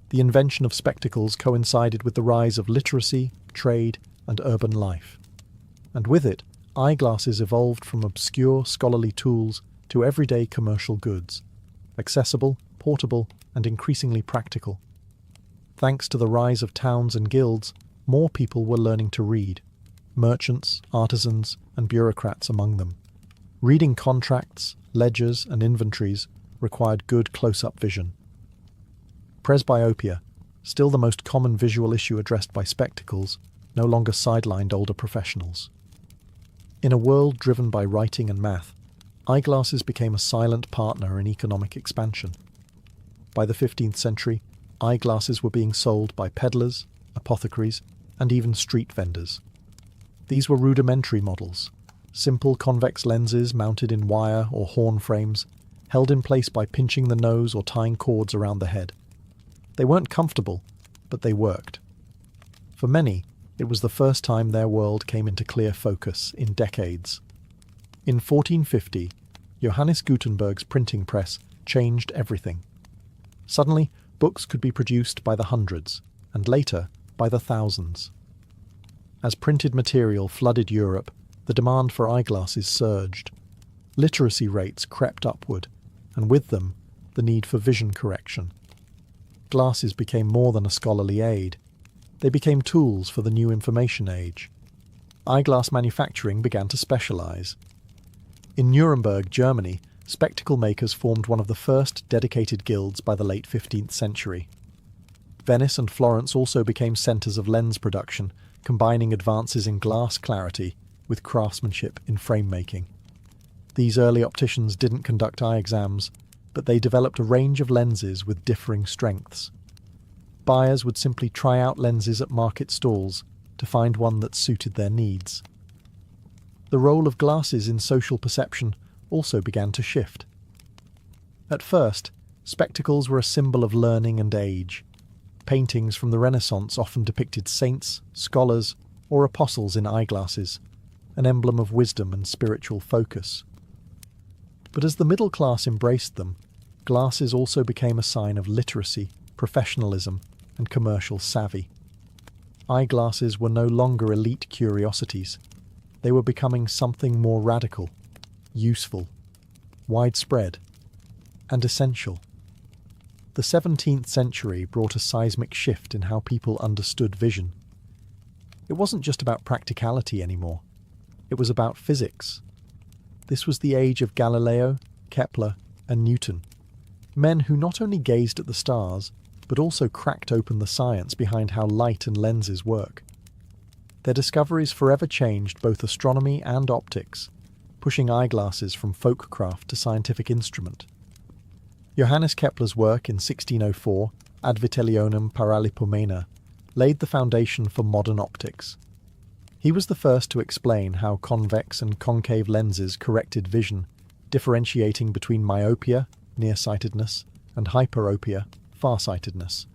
The invention of spectacles coincided with the rise of literacy, trade, and urban life. And with it, eyeglasses evolved from obscure scholarly tools to everyday commercial goods, accessible, portable, and increasingly practical. Thanks to the rise of towns and guilds, more people were learning to read, merchants, artisans, and bureaucrats among them. Reading contracts, ledgers, and inventories required good close-up vision. Presbyopia, still the most common visual issue addressed by spectacles, no longer sidelined older professionals. In a world driven by writing and math, eyeglasses became a silent partner in economic expansion. By the 15th century, eyeglasses were being sold by peddlers, apothecaries, and even street vendors. These were rudimentary models, simple convex lenses mounted in wire or horn frames, held in place by pinching the nose or tying cords around the head. They weren't comfortable, but they worked. For many, it was the first time their world came into clear focus in decades. In 1450, Johannes Gutenberg's printing press changed everything. Suddenly, books could be produced by the hundreds, and later, by the thousands. As printed material flooded Europe, the demand for eyeglasses surged. Literacy rates crept upward, and with them, the need for vision correction. Glasses became more than a scholarly aid. They became tools for the new information age. eyeglass manufacturing began to specialize. In Nuremberg, Germany, spectacle makers formed one of the first dedicated guilds by the late 15th century. Venice and Florence also became centres of lens production, combining advances in glass clarity with craftsmanship in frame-making. These early opticians didn't conduct eye exams, but they developed a range of lenses with differing strengths. Buyers would simply try out lenses at market stalls to find one that suited their needs. The role of glasses in social perception also began to shift. At first, spectacles were a symbol of learning and age. Paintings from the Renaissance often depicted saints, scholars, or apostles in eyeglasses, an emblem of wisdom and spiritual focus. But as the middle class embraced them, glasses also became a sign of literacy, professionalism, and commercial savvy. Eyeglasses were no longer elite curiosities. They were becoming something more radical, useful, widespread, and essential. The 17th century brought a seismic shift in how people understood vision. It wasn't just about practicality anymore. It was about physics. This was the age of Galileo, Kepler, and Newton, men who not only gazed at the stars, but also cracked open the science behind how light and lenses work. Their discoveries forever changed both astronomy and optics, pushing eyeglasses from folkcraft to scientific instrument. Johannes Kepler's work in 1604, Ad Vitelionum Paralipomena, laid the foundation for modern optics. He was the first to explain how convex and concave lenses corrected vision, differentiating between myopia, nearsightedness, and hyperopia, farsightedness.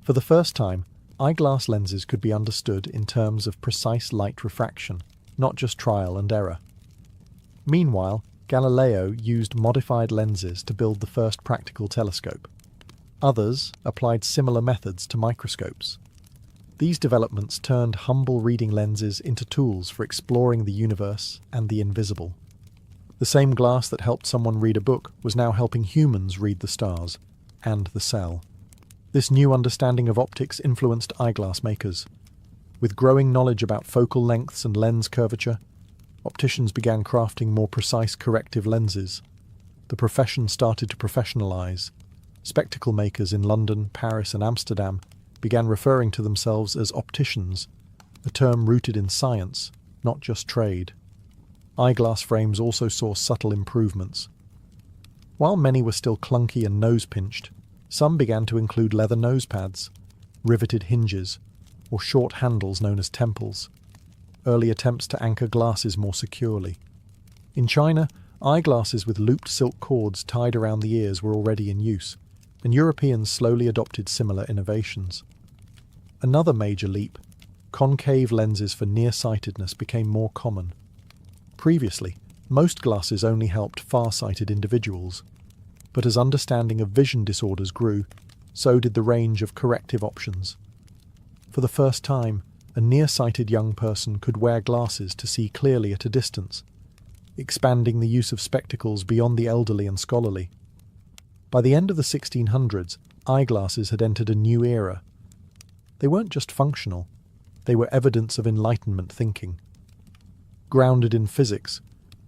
For the first time, eyeglass lenses could be understood in terms of precise light refraction, not just trial and error. Meanwhile, Galileo used modified lenses to build the first practical telescope. Others applied similar methods to microscopes. These developments turned humble reading lenses into tools for exploring the universe and the invisible. The same glass that helped someone read a book was now helping humans read the stars and the cell. This new understanding of optics influenced eyeglass makers. With growing knowledge about focal lengths and lens curvature, opticians began crafting more precise corrective lenses. The profession started to professionalize. Spectacle makers in London, Paris, and Amsterdam began referring to themselves as opticians, a term rooted in science, not just trade. Eyeglass frames also saw subtle improvements. While many were still clunky and nose-pinched, some began to include leather nose pads, riveted hinges, or short handles known as temples. Early attempts to anchor glasses more securely. In China, eyeglasses with looped silk cords tied around the ears were already in use, and Europeans slowly adopted similar innovations. Another major leap, concave lenses for nearsightedness became more common. Previously, most glasses only helped far-sighted individuals, but as understanding of vision disorders grew, so did the range of corrective options. For the first time, a nearsighted young person could wear glasses to see clearly at a distance, expanding the use of spectacles beyond the elderly and scholarly. By the end of the 1600s, eyeglasses had entered a new era. They weren't just functional, they were evidence of Enlightenment thinking. Grounded in physics,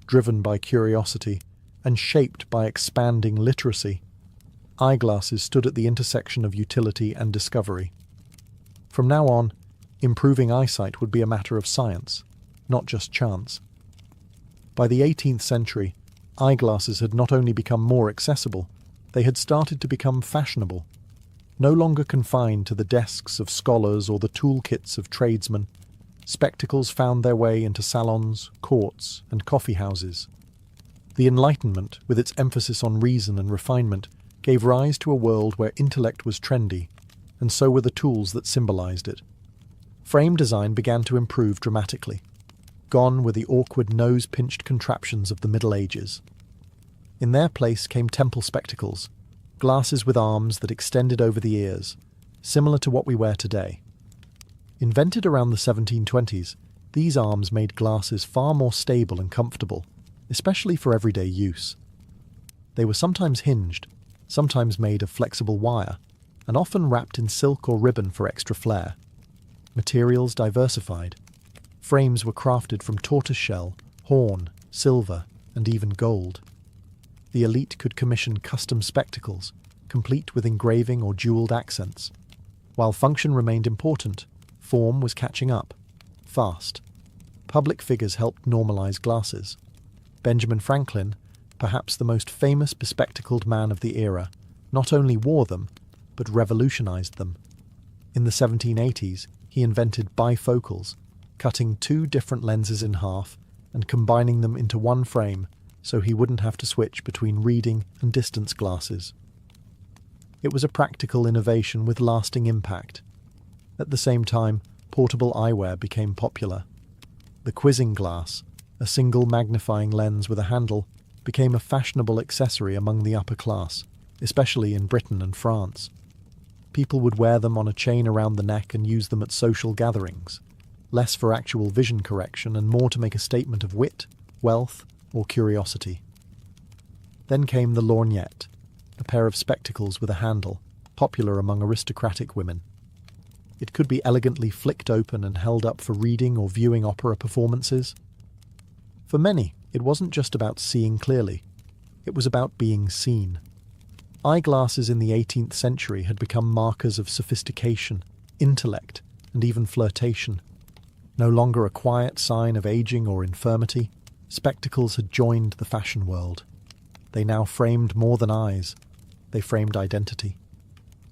driven by curiosity, and shaped by expanding literacy, eyeglasses stood at the intersection of utility and discovery. From now on, improving eyesight would be a matter of science, not just chance. By the 18th century, eyeglasses had not only become more accessible, they had started to become fashionable. No longer confined to the desks of scholars or the toolkits of tradesmen, spectacles found their way into salons, courts, and coffee houses. The Enlightenment, with its emphasis on reason and refinement, gave rise to a world where intellect was trendy, and so were the tools that symbolized it. Frame design began to improve dramatically. Gone were the awkward nose-pinched contraptions of the Middle Ages. In their place came temple spectacles, glasses with arms that extended over the ears, similar to what we wear today. Invented around the 1720s, these arms made glasses far more stable and comfortable, especially for everyday use. They were sometimes hinged, sometimes made of flexible wire, and often wrapped in silk or ribbon for extra flair. Materials diversified. Frames were crafted from tortoiseshell, horn, silver, and even gold. The elite could commission custom spectacles, complete with engraving or jeweled accents. While function remained important, form was catching up, fast. Public figures helped normalize glasses. Benjamin Franklin, perhaps the most famous bespectacled man of the era, not only wore them, but revolutionized them. In the 1780s, he invented bifocals, cutting two different lenses in half and combining them into one frame so he wouldn't have to switch between reading and distance glasses. It was a practical innovation with lasting impact. At the same time, portable eyewear became popular. The quizzing glass, a single magnifying lens with a handle, became a fashionable accessory among the upper class, especially in Britain and France. People would wear them on a chain around the neck and use them at social gatherings, less for actual vision correction and more to make a statement of wit, wealth, or curiosity. Then came the lorgnette, a pair of spectacles with a handle, popular among aristocratic women. It could be elegantly flicked open and held up for reading or viewing opera performances. For many, it wasn't just about seeing clearly. It was about being seen. Eyeglasses in the 18th century had become markers of sophistication, intellect, and even flirtation. No longer a quiet sign of aging or infirmity, spectacles had joined the fashion world. They now framed more than eyes. They framed identity.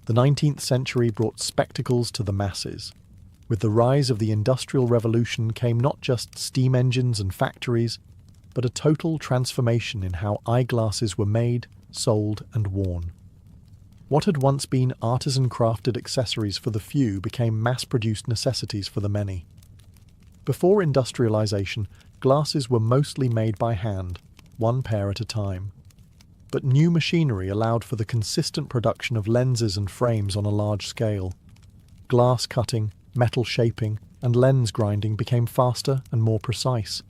The 19th century brought spectacles to the masses. With the rise of the Industrial Revolution came not just steam engines and factories, but a total transformation in how eyeglasses were made, sold, and worn. What had once been artisan-crafted accessories for the few became mass-produced necessities for the many. Before industrialization, glasses were mostly made by hand, one pair at a time. But new machinery allowed for the consistent production of lenses and frames on a large scale. Glass cutting, metal shaping, and lens grinding became faster and more precise.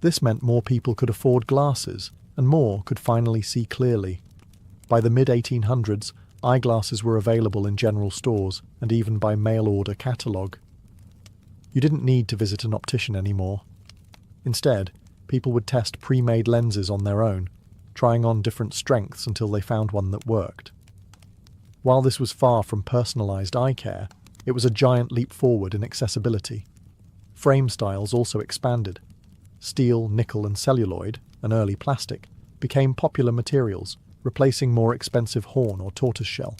This meant more people could afford glasses, and more could finally see clearly. By the mid-1800s, eyeglasses were available in general stores and even by mail-order catalogue. You didn't need to visit an optician anymore. Instead, people would test pre-made lenses on their own, trying on different strengths until they found one that worked. While this was far from personalized eye care, it was a giant leap forward in accessibility. Frame styles also expanded. Steel, nickel, and celluloid, an early plastic, became popular materials, replacing more expensive horn or tortoiseshell.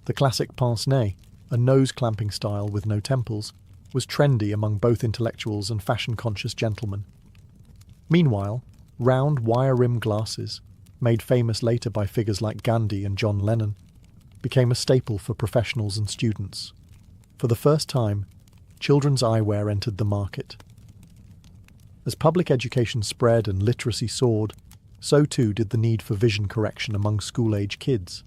The classic pince-nez, a nose-clamping style with no temples, was trendy among both intellectuals and fashion-conscious gentlemen. Meanwhile, round wire-rim glasses, made famous later by figures like Gandhi and John Lennon, became a staple for professionals and students. For the first time, children's eyewear entered the market. As public education spread and literacy soared, so too did the need for vision correction among school-age kids.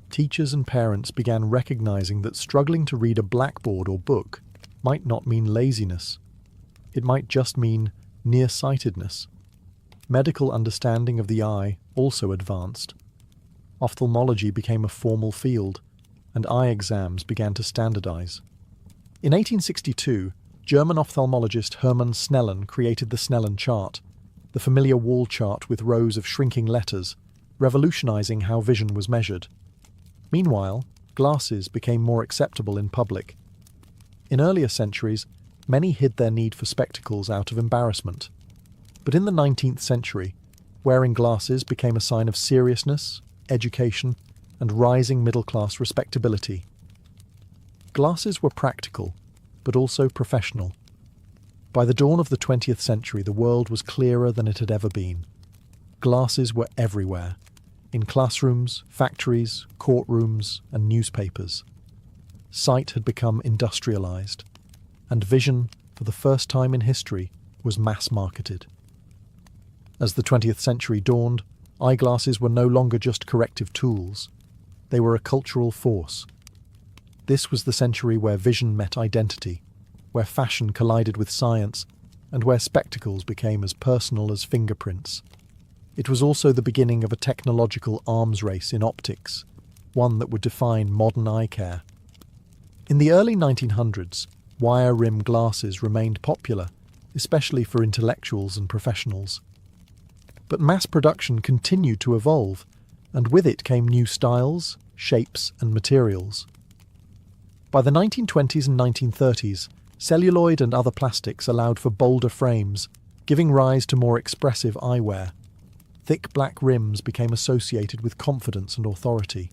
Teachers and parents began recognizing that struggling to read a blackboard or book might not mean laziness. It might just mean nearsightedness. Medical understanding of the eye also advanced. Ophthalmology became a formal field, and eye exams began to standardize. In 1862, German ophthalmologist Hermann Snellen created the Snellen chart, the familiar wall chart with rows of shrinking letters, revolutionizing how vision was measured. Meanwhile, glasses became more acceptable in public. In earlier centuries, many hid their need for spectacles out of embarrassment. But in the 19th century, wearing glasses became a sign of seriousness, education, and rising middle-class respectability. Glasses were practical, but also professional. By the dawn of the 20th century, the world was clearer than it had ever been. Glasses were everywhere, in classrooms, factories, courtrooms, and newspapers. Sight had become industrialized, and vision, for the first time in history, was mass-marketed. As the 20th century dawned, eyeglasses were no longer just corrective tools. They were a cultural force. This was the century where vision met identity, where fashion collided with science, and where spectacles became as personal as fingerprints. It was also the beginning of a technological arms race in optics, one that would define modern eye care. In the early 1900s, wire rim glasses remained popular, especially for intellectuals and professionals. But mass production continued to evolve, and with it came new styles, shapes, and materials. By the 1920s and 1930s, celluloid and other plastics allowed for bolder frames, giving rise to more expressive eyewear. Thick black rims became associated with confidence and authority.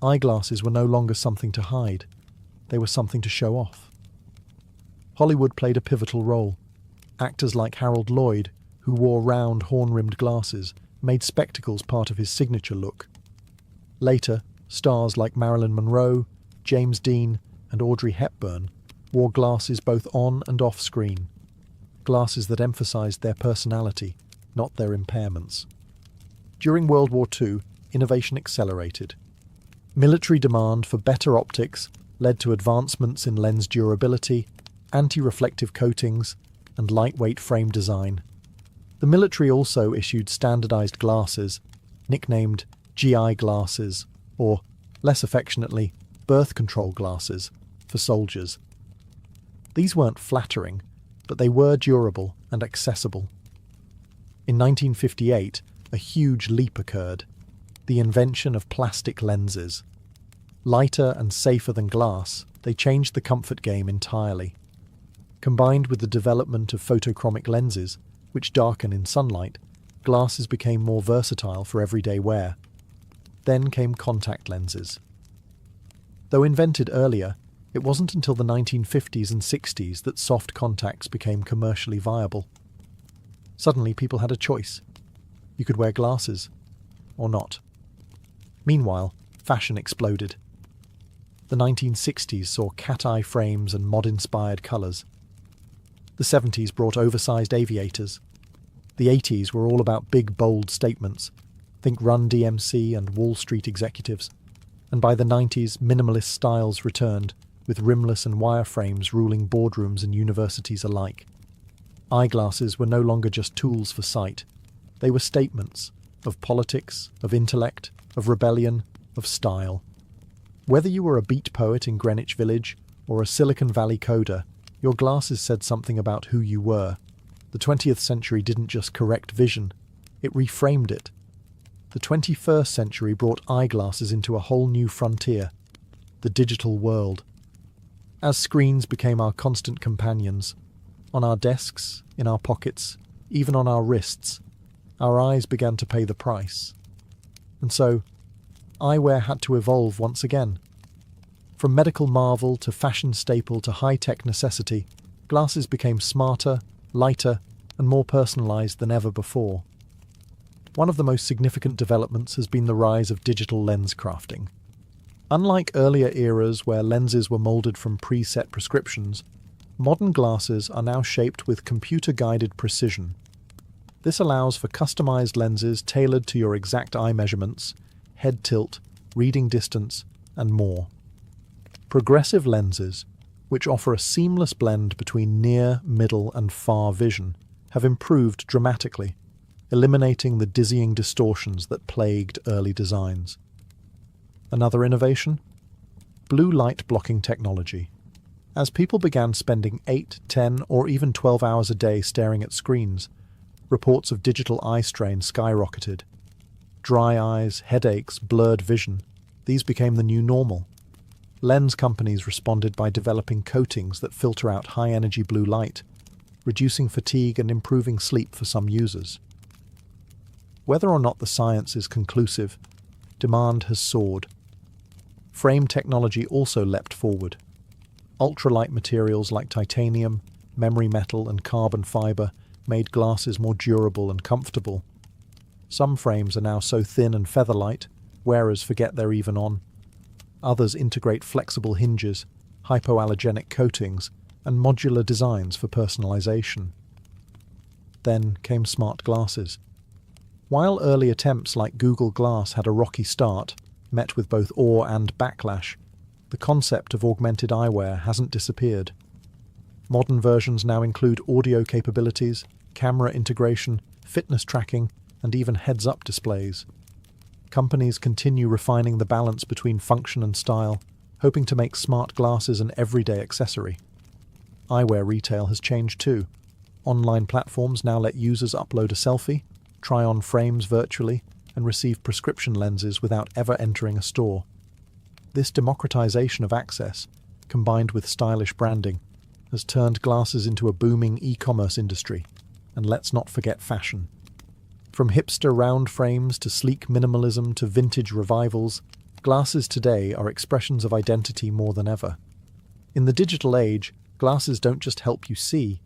Eyeglasses were no longer something to hide, they were something to show off. Hollywood played a pivotal role. Actors like Harold Lloyd, who wore round, horn-rimmed glasses, made spectacles part of his signature look. Later, stars like Marilyn Monroe, James Dean, and Audrey Hepburn wore glasses both on and off screen, glasses that emphasized their personality, not their impairments. During World War II, innovation accelerated. Military demand for better optics led to advancements in lens durability, anti-reflective coatings, and lightweight frame design. The military also issued standardized glasses, nicknamed GI glasses, or, less affectionately, birth control glasses, for soldiers. These weren't flattering, but they were durable and accessible. In 1958, a huge leap occurred: the invention of plastic lenses. Lighter and safer than glass, they changed the comfort game entirely. Combined with the development of photochromic lenses, which darken in sunlight, glasses became more versatile for everyday wear. Then came contact lenses. Though invented earlier, it wasn't until the 1950s and 60s that soft contacts became commercially viable. Suddenly people had a choice. You could wear glasses, or not. Meanwhile, fashion exploded. The 1960s saw cat-eye frames and mod-inspired colours. The 70s brought oversized aviators. The 80s were all about big, bold statements. Think Run DMC and Wall Street executives. And by the 90s, minimalist styles returned, with rimless and wireframes ruling boardrooms and universities alike. Eyeglasses were no longer just tools for sight. They were statements of politics, of intellect, of rebellion, of style. Whether you were a beat poet in Greenwich Village or a Silicon Valley coder, your glasses said something about who you were. The 20th century didn't just correct vision, it reframed it. The 21st century brought eyeglasses into a whole new frontier, the digital world. As screens became our constant companions, on our desks, in our pockets, even on our wrists, our eyes began to pay the price. And so, eyewear had to evolve once again. From medical marvel to fashion staple to high-tech necessity, glasses became smarter, lighter, and more personalized than ever before. One of the most significant developments has been the rise of digital lens crafting. Unlike earlier eras where lenses were molded from preset prescriptions, modern glasses are now shaped with computer-guided precision. This allows for customized lenses tailored to your exact eye measurements, head tilt, reading distance, and more. Progressive lenses, which offer a seamless blend between near, middle, and far vision, have improved dramatically, eliminating the dizzying distortions that plagued early designs. Another innovation? Blue light blocking technology. As people began spending 8, 10, or even 12 hours a day staring at screens, reports of digital eye strain skyrocketed. Dry eyes, headaches, blurred vision, these became the new normal. Lens companies responded by developing coatings that filter out high-energy blue light, reducing fatigue and improving sleep for some users. Whether or not the science is conclusive, demand has soared. Frame technology also leapt forward. Ultralight materials like titanium, memory metal, and carbon fiber made glasses more durable and comfortable. Some frames are now so thin and feather-light, wearers forget they're even on. Others integrate flexible hinges, hypoallergenic coatings, and modular designs for personalization. Then came smart glasses. While early attempts like Google Glass had a rocky start, met with both awe and backlash, the concept of augmented eyewear hasn't disappeared. Modern versions now include audio capabilities, camera integration, fitness tracking, and even heads-up displays. Companies continue refining the balance between function and style, hoping to make smart glasses an everyday accessory. eyewear retail has changed too. Online platforms now let users upload a selfie, try on frames virtually, and receive prescription lenses without ever entering a store. This democratization of access, combined with stylish branding, has turned glasses into a booming e-commerce industry. And let's not forget fashion. From hipster round frames to sleek minimalism to vintage revivals, glasses today are expressions of identity more than ever. In the digital age, glasses don't just help you see,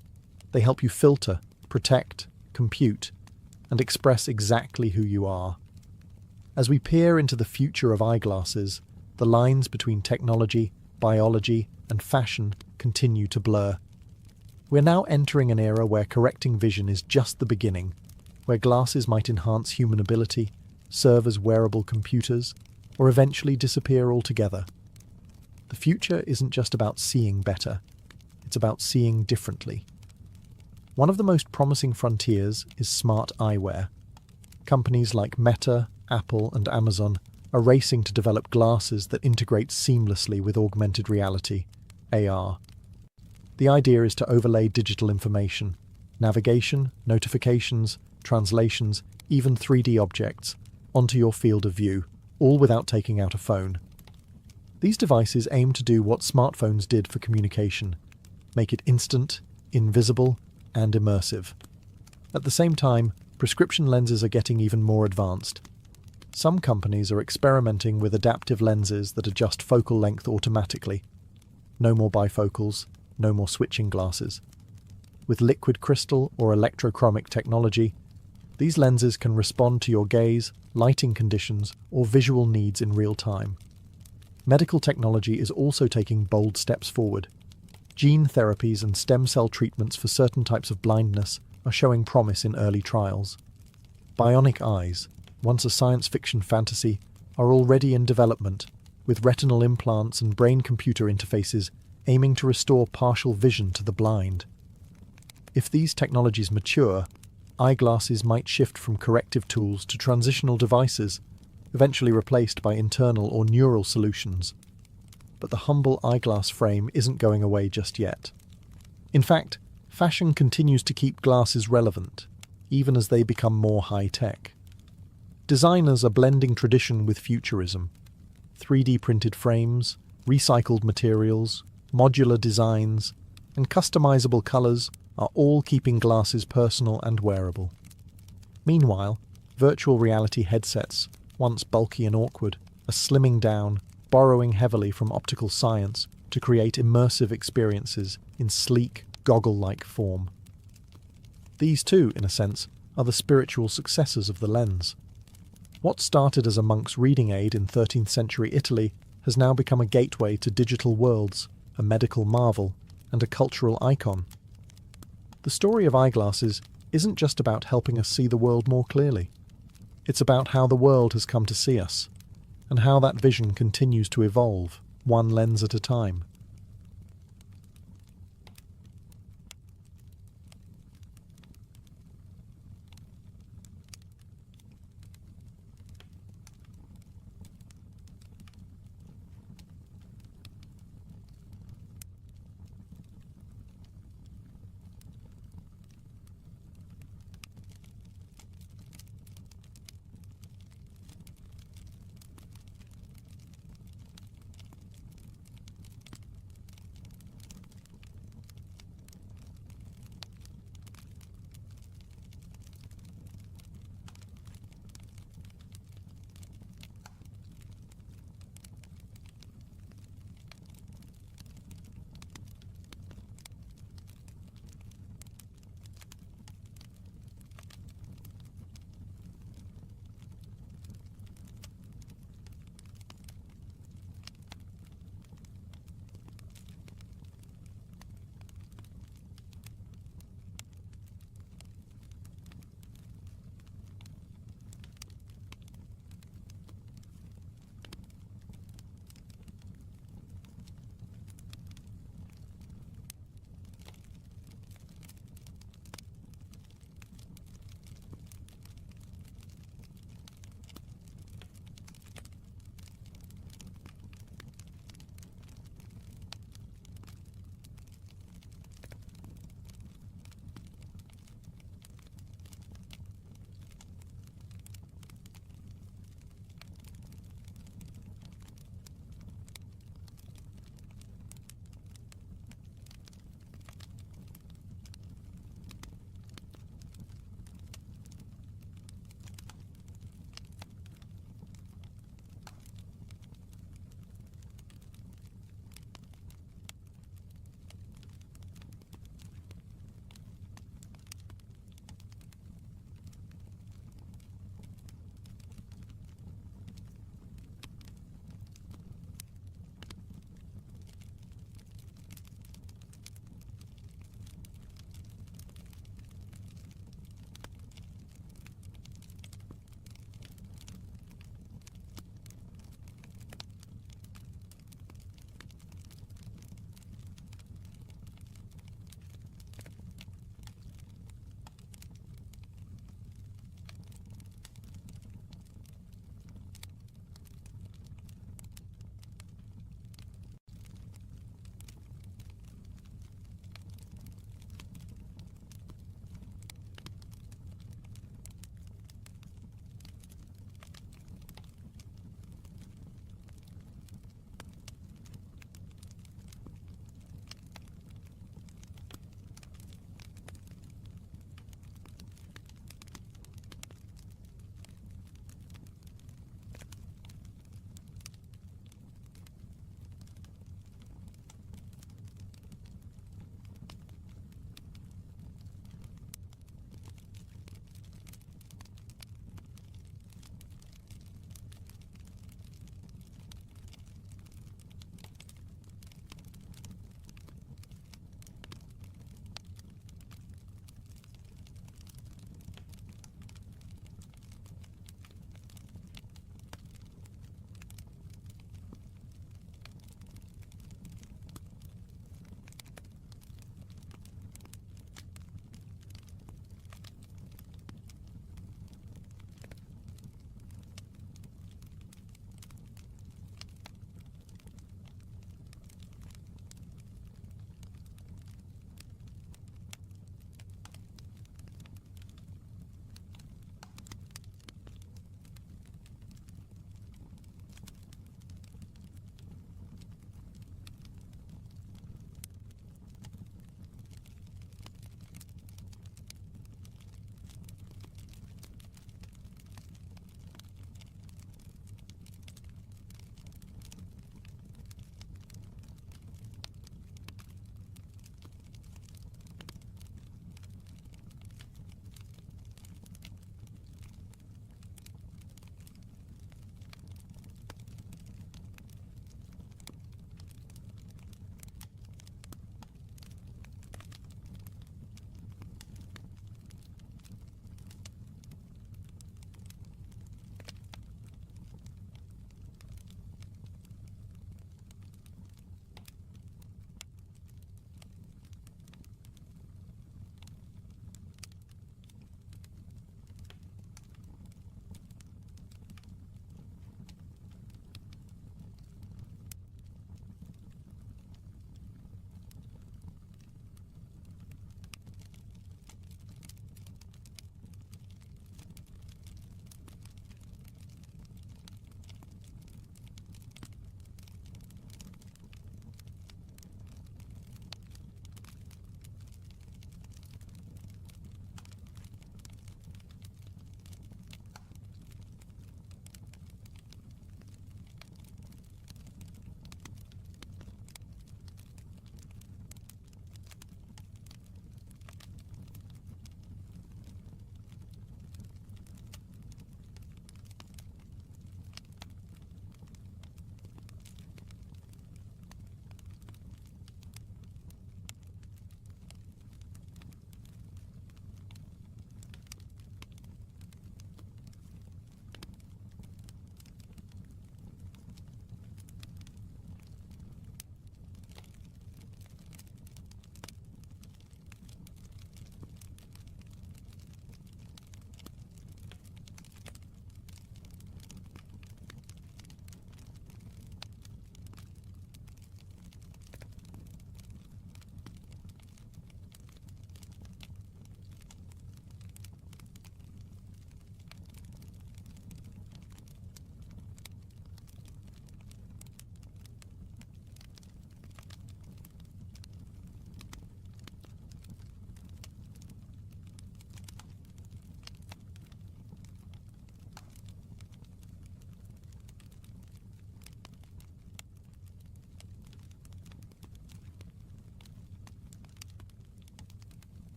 they help you filter, protect, compute, and express exactly who you are. As we peer into the future of eyeglasses, the lines between technology, biology, and fashion continue to blur. We're now entering an era where correcting vision is just the beginning, where glasses might enhance human ability, serve as wearable computers, or eventually disappear altogether. The future isn't just about seeing better, it's about seeing differently. One of the most promising frontiers is smart eyewear. Companies like Meta, Apple, and Amazon are racing to develop glasses that integrate seamlessly with augmented reality, AR. The idea is to overlay digital information, navigation, notifications, translations, even 3D objects, onto your field of view, all without taking out a phone. These devices aim to do what smartphones did for communication, make it instant, invisible, and immersive. At the same time, prescription lenses are getting even more advanced. Some companies are experimenting with adaptive lenses that adjust focal length automatically. No more bifocals, no more switching glasses. With liquid crystal or electrochromic technology, these lenses can respond to your gaze, lighting conditions, or visual needs in real time. Medical technology is also taking bold steps forward. Gene therapies and stem cell treatments for certain types of blindness are showing promise in early trials. Bionic eyes, once a science fiction fantasy, are already in development, with retinal implants and brain-computer interfaces aiming to restore partial vision to the blind. If these technologies mature, eyeglasses might shift from corrective tools to transitional devices, eventually replaced by internal or neural solutions. But the humble eyeglass frame isn't going away just yet. In fact, fashion continues to keep glasses relevant, even as they become more high-tech. Designers are blending tradition with futurism. 3D printed frames, recycled materials, modular designs, and customizable colors are all keeping glasses personal and wearable. Meanwhile, virtual reality headsets, once bulky and awkward, are slimming down, borrowing heavily from optical science to create immersive experiences in sleek, goggle-like form. These too, in a sense, are the spiritual successors of the lens. What started as a monk's reading aid in 13th century Italy has now become a gateway to digital worlds, a medical marvel, and a cultural icon. The story of eyeglasses isn't just about helping us see the world more clearly. It's about how the world has come to see us, and how that vision continues to evolve, one lens at a time.